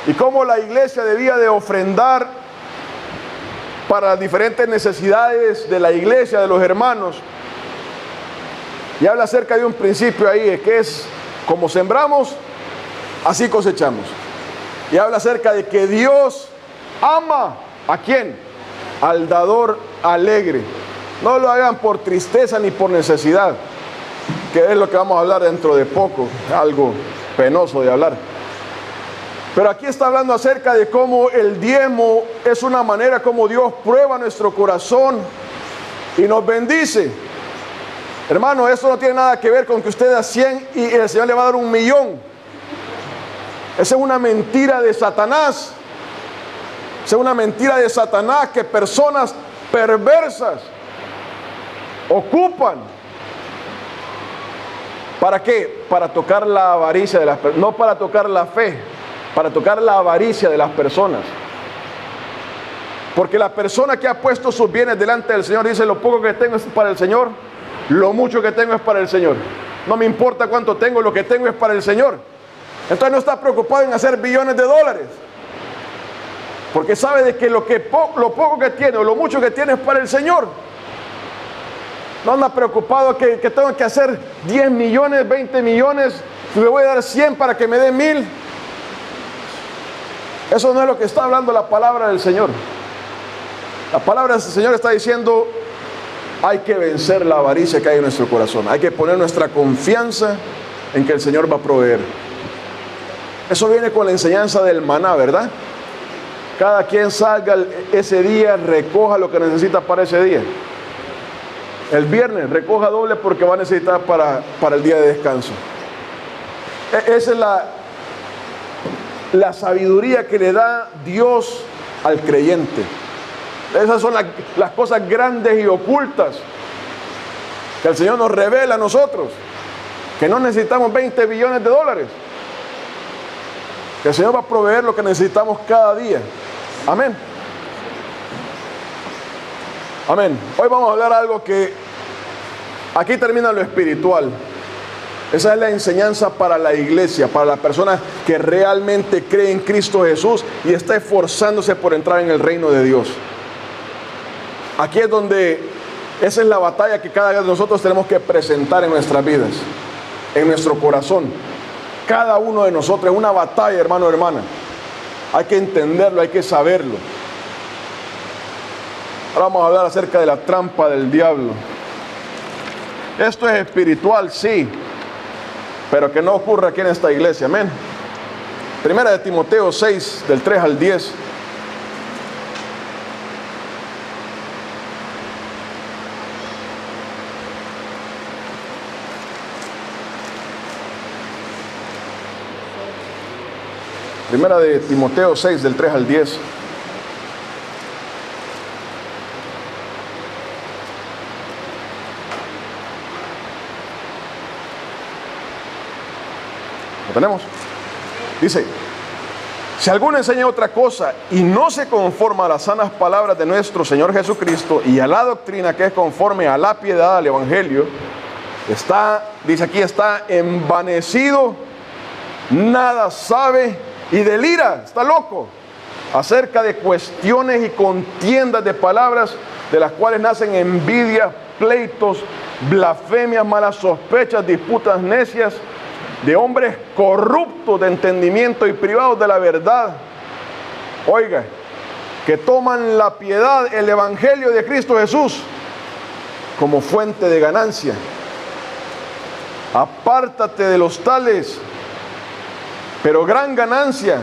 Y cómo la iglesia debía de ofrendar para las diferentes necesidades de la iglesia, de los hermanos. Y habla acerca de un principio ahí, que es como sembramos, así cosechamos. Y habla acerca de que Dios ama, ¿a quién? Al dador alegre. No lo hagan por tristeza ni por necesidad, que es lo que vamos a hablar dentro de poco, algo penoso de hablar. Pero aquí está hablando acerca de cómo el diezmo es una manera como Dios prueba nuestro corazón y nos bendice. Hermano, esto no tiene nada que ver con que usted da 100 y el Señor le va a dar 1.000.000. Esa es una mentira de Satanás. Esa es una mentira de Satanás que personas perversas ocupan. ¿Para qué? Para tocar la avaricia de las personas, no para tocar la fe, para tocar la avaricia de las personas. Porque la persona que ha puesto sus bienes delante del Señor dice: lo poco que tengo es para el Señor, lo mucho que tengo es para el Señor. No me importa cuánto tengo, lo que tengo es para el Señor. Entonces no está preocupado en hacer billones de dólares, porque sabe de que lo poco que tiene o lo mucho que tiene es para el Señor. No anda preocupado que tengo que hacer 10 millones, 20 millones, y le voy a dar 100 para que me dé 1.000. Eso no es lo que está hablando la palabra del Señor. La palabra del Señor está diciendo: hay que vencer la avaricia que hay en nuestro corazón. Hay que poner nuestra confianza en que el Señor va a proveer. Eso viene con la enseñanza del maná, ¿verdad? Cada quien salga ese día, recoja lo que necesita para ese día. El viernes recoja doble porque va a necesitar para el día de descanso. Esa es la sabiduría que le da Dios al creyente. Esas son las cosas grandes y ocultas que el Señor nos revela a nosotros, que no necesitamos 20 billones de dólares, que el Señor va a proveer lo que necesitamos cada día. Amén. Amén. Hoy vamos a hablar algo que aquí termina lo espiritual. Esa es la enseñanza para la iglesia, para la persona que realmente cree en Cristo Jesús y está esforzándose por entrar en el reino de Dios. Aquí es donde esa es la batalla que cada uno de nosotros tenemos que presentar en nuestras vidas, en nuestro corazón. Cada uno de nosotros es una batalla, hermano, hermana. Hay que entenderlo, hay que saberlo. Ahora vamos a hablar acerca de la trampa del diablo. Esto es espiritual, sí, pero que no ocurra aquí en esta iglesia, amén. Primera de Timoteo 6, del 3 al 10. Primera de Timoteo 6, del 3 al 10. ¿Lo tenemos? Dice: si alguno enseña otra cosa y no se conforma a las sanas palabras de nuestro Señor Jesucristo y a la doctrina que es conforme a la piedad, al Evangelio, dice aquí, está envanecido, nada sabe y delira, está loco, acerca de cuestiones y contiendas de palabras, de las cuales nacen envidias, pleitos, blasfemias, malas sospechas, disputas necias, de hombres corruptos de entendimiento y privados de la verdad. Oiga, que toman la piedad, el Evangelio de Cristo Jesús, como fuente de ganancia. Apártate de los tales. Pero gran ganancia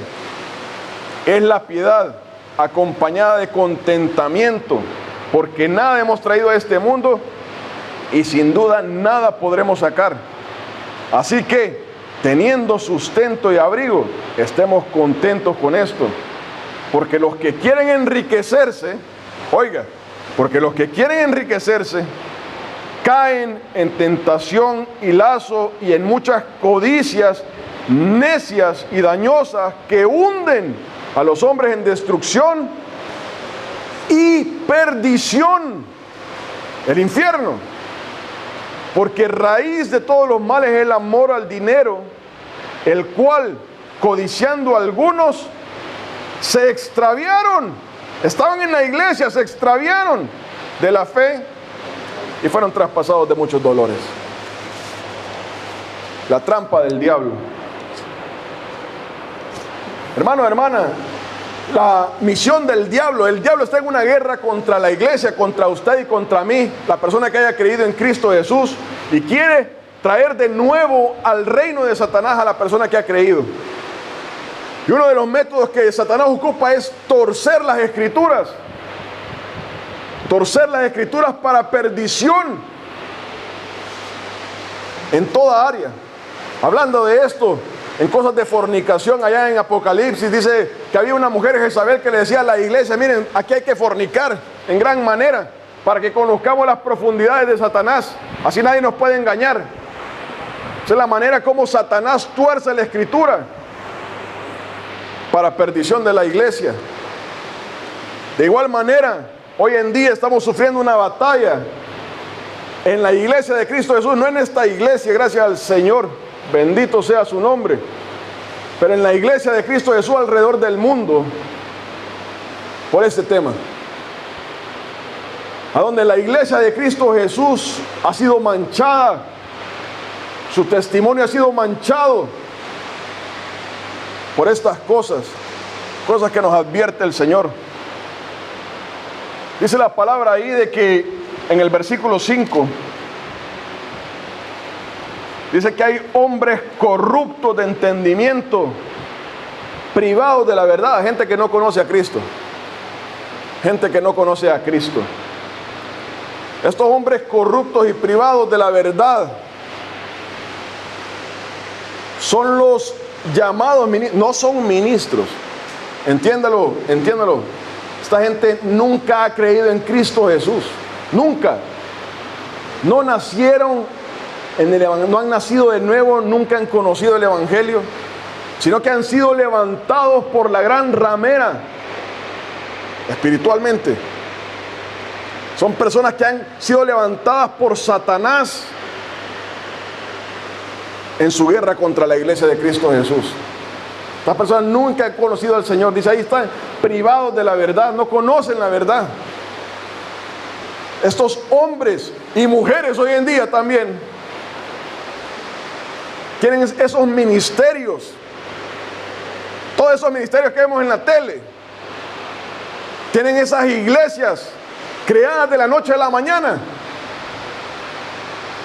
es la piedad acompañada de contentamiento, porque nada hemos traído a este mundo y sin duda nada podremos sacar. Así que, teniendo sustento y abrigo, estemos contentos con esto. Porque los que quieren enriquecerse, oiga, porque los que quieren enriquecerse caen en tentación y lazo y en muchas codicias necias y dañosas que hunden a los hombres en destrucción y perdición, el infierno. Porque raíz de todos los males es el amor al dinero, el cual, codiciando algunos, se extraviaron. Estaban en la iglesia, se extraviaron de la fe y fueron traspasados de muchos dolores. La trampa del diablo. Hermano, hermana, la misión del diablo, el diablo está en una guerra contra la iglesia, contra usted y contra mí, la persona que haya creído en Cristo Jesús, y quiere traer de nuevo al reino de Satanás a la persona que ha creído. Y uno de los métodos que Satanás ocupa es torcer las escrituras para perdición en toda área. Hablando de esto, en cosas de fornicación, allá en Apocalipsis dice que había una mujer Jezabel que le decía a la iglesia: miren, aquí hay que fornicar en gran manera para que conozcamos las profundidades de Satanás, así nadie nos puede engañar. Esa es la manera como Satanás tuerce la escritura para perdición de la iglesia. De igual manera, hoy en día estamos sufriendo una batalla en la iglesia de Cristo Jesús, no en esta iglesia, gracias al Señor, bendito sea su nombre, pero en la iglesia de Cristo Jesús alrededor del mundo, por este tema, a donde la iglesia de Cristo Jesús ha sido manchada, su testimonio ha sido manchado por estas cosas que nos advierte el Señor. Dice la palabra ahí de que en el versículo 5 dice que hay hombres corruptos de entendimiento, privados de la verdad, gente que no conoce a Cristo. Gente que no conoce a Cristo. Estos hombres corruptos y privados de la verdad son los llamados ministros, no son ministros. Entiéndalo, entiéndalo. Esta gente nunca ha creído en Cristo Jesús. Nunca. No nacieron en el evangelio, no han nacido de nuevo, nunca han conocido el evangelio, sino que han sido levantados por la gran ramera espiritualmente. Son personas que han sido levantadas por Satanás en su guerra contra la iglesia de Cristo Jesús. Estas personas nunca han conocido al Señor. Dice, ahí están privados de la verdad, no conocen la verdad. Estos hombres y mujeres hoy en día también tienen esos ministerios, todos esos ministerios que vemos en la tele. Tienen esas iglesias creadas de la noche a la mañana,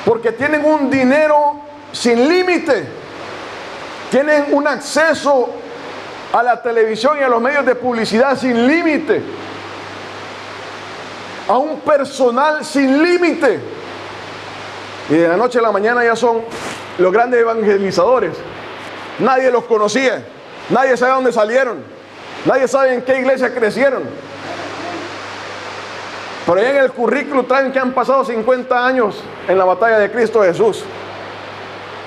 porque tienen un dinero sin límite, tienen un acceso a la televisión y a los medios de publicidad sin límite, a un personal sin límite, y de la noche a la mañana ya son los grandes evangelizadores. Nadie los conocía, nadie sabe dónde salieron, nadie sabe en qué iglesia crecieron, pero ya en el currículo traen que han pasado 50 años en la batalla de Cristo Jesús.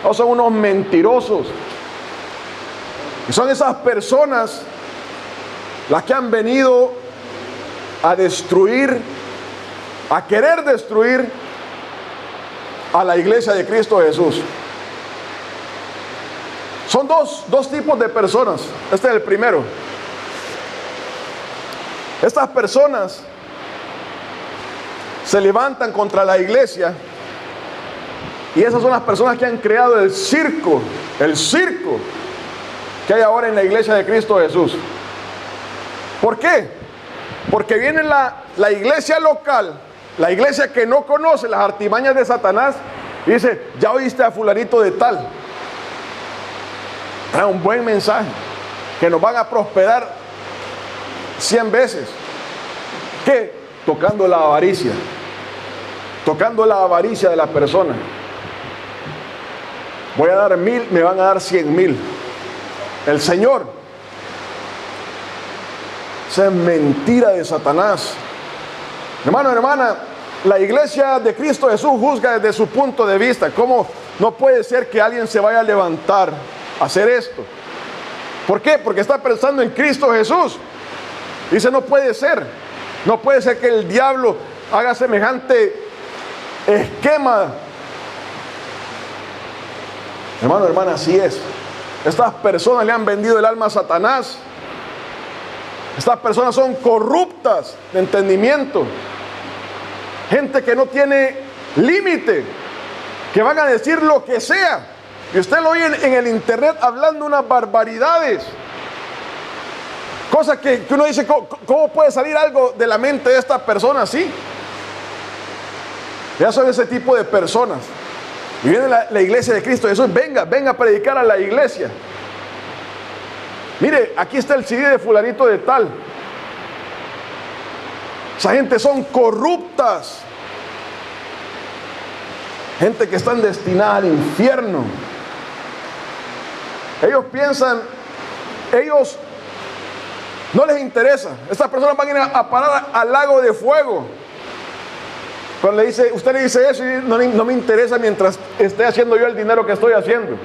No, son unos mentirosos. Y son esas personas las que han venido a destruir, a querer destruir a la iglesia de Cristo Jesús. Son dos tipos de personas. Este es el primero. Estas personas se levantan contra la iglesia, y esas son las personas que han creado el circo que hay ahora en la iglesia de Cristo Jesús. ¿Por qué? Porque viene la iglesia local, la iglesia que no conoce las artimañas de Satanás, y dice, ya oíste a fulanito de tal, trae un buen mensaje, que nos van a prosperar 100 veces. ¿Qué? Tocando la avaricia de la persona. Voy a dar 1000, me van a dar 100,000. El Señor. Esa es mentira de Satanás. Hermano, hermana, la iglesia de Cristo Jesús juzga desde su punto de vista. ¿Cómo no puede ser que alguien se vaya a levantar a hacer esto? ¿Por qué? Porque está pensando en Cristo Jesús. Dice, no puede ser. No puede ser que el diablo haga semejante esquema. Hermano, hermana, así es. Estas personas le han vendido el alma a Satanás. Estas personas son corruptas de entendimiento. Gente que no tiene límite, que van a decir lo que sea. Y usted lo oye en el internet hablando unas barbaridades. Cosas que uno dice, ¿cómo puede salir algo de la mente de esta persona así? Ya son ese tipo de personas. Y viene la iglesia de Cristo Jesús, venga a predicar a la iglesia. Mire, aquí está el CD de fulanito de tal. Esa gente son corruptas. Gente que están destinada al infierno. Ellos piensan, ellos no les interesa. Estas personas van a ir a parar al lago de fuego. Cuando usted le dice eso, y no me interesa mientras esté haciendo yo el dinero que estoy haciendo.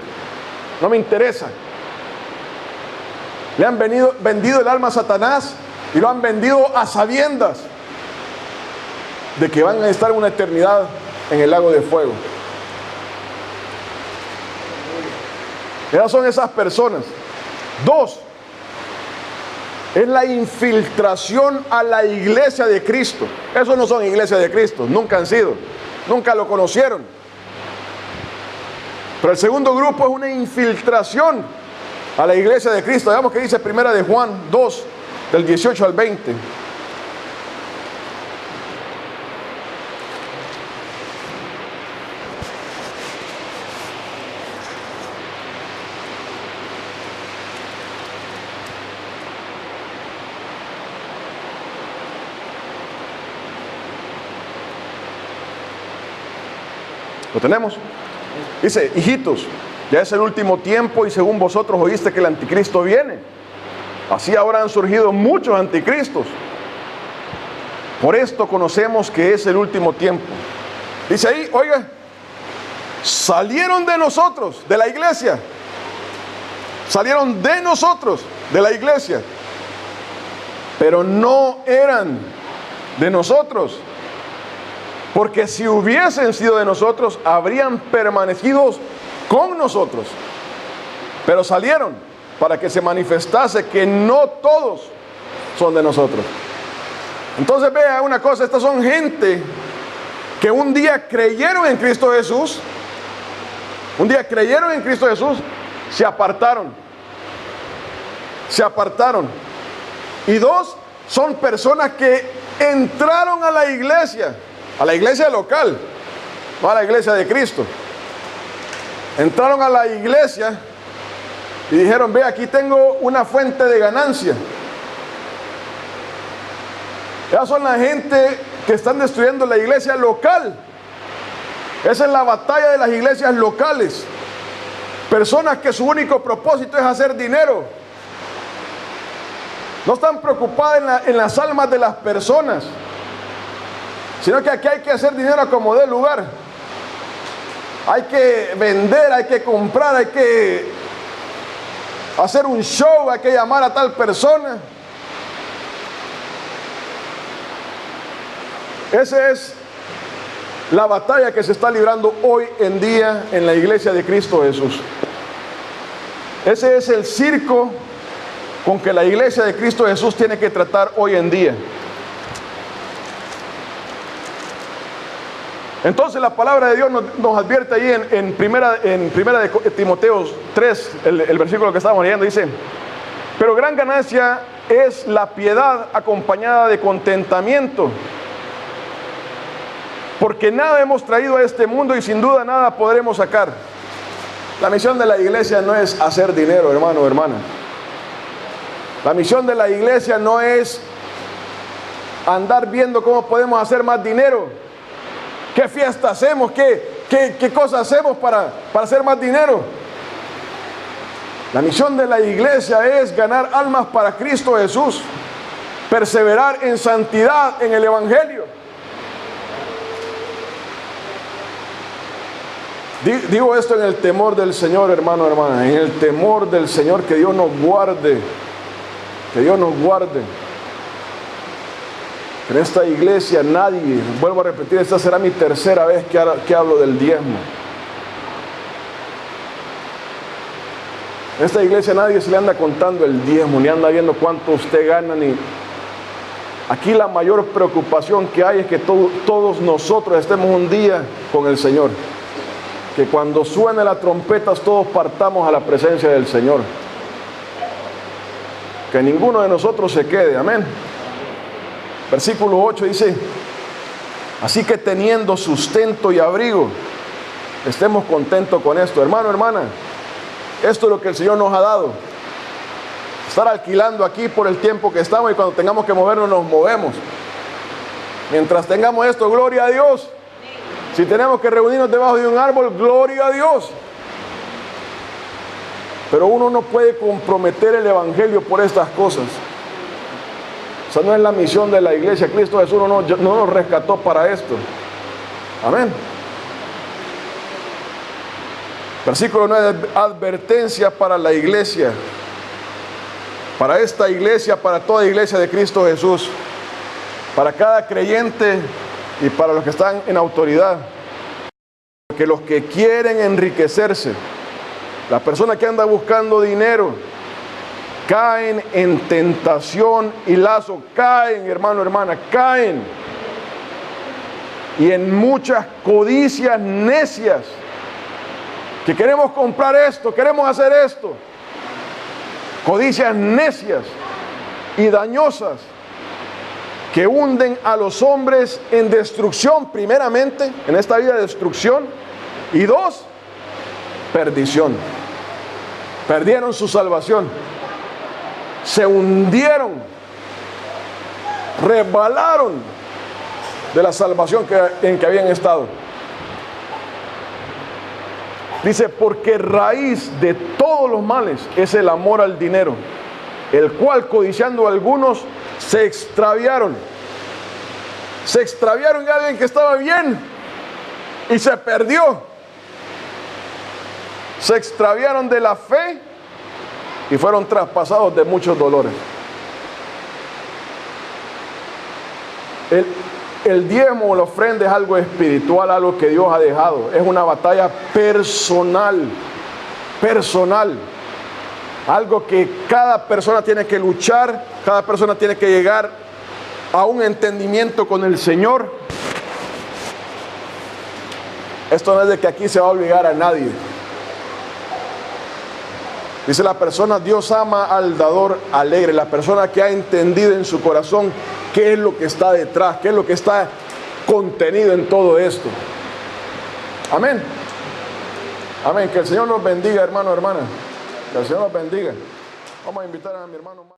No me interesa. Le han vendido el alma a Satanás, y lo han vendido a sabiendas de que van a estar una eternidad en el lago de fuego. Esas son esas personas. 2, es la infiltración a la iglesia de Cristo. Esos no son iglesias de Cristo, nunca han sido, nunca lo conocieron. Pero el segundo grupo es una infiltración a la iglesia de Cristo. Veamos que dice Primera de Juan 2, del 18 al 20. ¿Lo tenemos? Dice, hijitos, ya es el último tiempo y según vosotros oíste que el anticristo viene. Así ahora han surgido muchos anticristos. Por esto conocemos que es el último tiempo. Dice ahí, oiga, salieron de nosotros, de la iglesia. Salieron de nosotros, de la iglesia. Pero no eran de nosotros. Porque si hubiesen sido de nosotros, habrían permanecido con nosotros. Pero salieron para que se manifestase que no todos son de nosotros. Entonces vea una cosa, estas son gente que un día creyeron en Cristo Jesús. Un día creyeron en Cristo Jesús, se apartaron. Se apartaron. Y dos, son personas que entraron a la iglesia local, no a la iglesia de Cristo. Entraron a la iglesia y dijeron, ve, aquí tengo una fuente de ganancia. Esas son la gente que están destruyendo la iglesia local. Esa es la batalla de las iglesias locales. Personas que su único propósito es hacer dinero. No están preocupadas en las almas de las personas, sino que aquí hay que hacer dinero como dé lugar. Hay que vender, hay que comprar, hay que hacer un show, hay que llamar a tal persona. Esa es la batalla que se está librando hoy en día en la iglesia de Cristo Jesús. Ese es el circo con que la iglesia de Cristo Jesús tiene que tratar hoy en día. Entonces la palabra de Dios nos advierte ahí en primera de Timoteo 3, el versículo que estábamos leyendo, dice, pero gran ganancia es la piedad acompañada de contentamiento, porque nada hemos traído a este mundo y sin duda nada podremos sacar. La misión de la iglesia no es hacer dinero, hermano o hermana. La misión de la iglesia no es andar viendo cómo podemos hacer más dinero. ¿Qué fiesta hacemos? ¿Qué cosas hacemos para hacer más dinero? La misión de la iglesia es ganar almas para Cristo Jesús. Perseverar en santidad en el Evangelio. Digo esto en el temor del Señor, hermano, hermana. En el temor del Señor, que Dios nos guarde. Que Dios nos guarde. En esta iglesia nadie, vuelvo a repetir, esta será mi tercera vez que hablo del diezmo. En esta iglesia nadie se le anda contando el diezmo, ni anda viendo cuánto usted gana, ni... Aquí la mayor preocupación que hay es que todos nosotros estemos un día con el Señor. Que cuando suene las trompetas todos partamos a la presencia del Señor. Que ninguno de nosotros se quede, amén. Versículo 8 dice, así que teniendo sustento y abrigo, estemos contentos con esto. Hermano, hermana, esto es lo que el Señor nos ha dado. Estar alquilando aquí por el tiempo que estamos, y cuando tengamos que movernos, nos movemos. Mientras tengamos esto, gloria a Dios. Si tenemos que reunirnos debajo de un árbol, gloria a Dios. Pero uno no puede comprometer el Evangelio por estas cosas. Esa no es la misión de la iglesia. Cristo Jesús no nos rescató para esto. Amén. Versículo 9, advertencia para la iglesia. Para esta iglesia, para toda iglesia de Cristo Jesús. Para cada creyente y para los que están en autoridad. Porque los que quieren enriquecerse, la persona que anda buscando dinero, caen en tentación y lazo. Caen, hermano, hermana, caen. Y en muchas codicias necias. Que queremos comprar esto, queremos hacer esto. Codicias necias y dañosas que hunden a los hombres en destrucción, primeramente, en esta vida de destrucción, y dos, perdición. Perdieron su salvación, se hundieron, resbalaron de la salvación en que habían estado. Dice, porque raíz de todos los males es el amor al dinero, el cual codiciando algunos se extraviaron. Se extraviaron de alguien que estaba bien y se perdió. Se extraviaron de la fe y fueron traspasados de muchos dolores. El diezmo o la ofrenda es algo espiritual, algo que Dios ha dejado. Es una batalla personal, algo que cada persona tiene que luchar, cada persona tiene que llegar a un entendimiento con el Señor. Esto no es de que aquí se va a obligar a nadie. Dice la persona, Dios ama al dador alegre, la persona que ha entendido en su corazón qué es lo que está detrás, qué es lo que está contenido en todo esto. Amén. Amén. Que el Señor nos bendiga, hermano, hermana. Que el Señor nos bendiga. Vamos a invitar a mi hermano.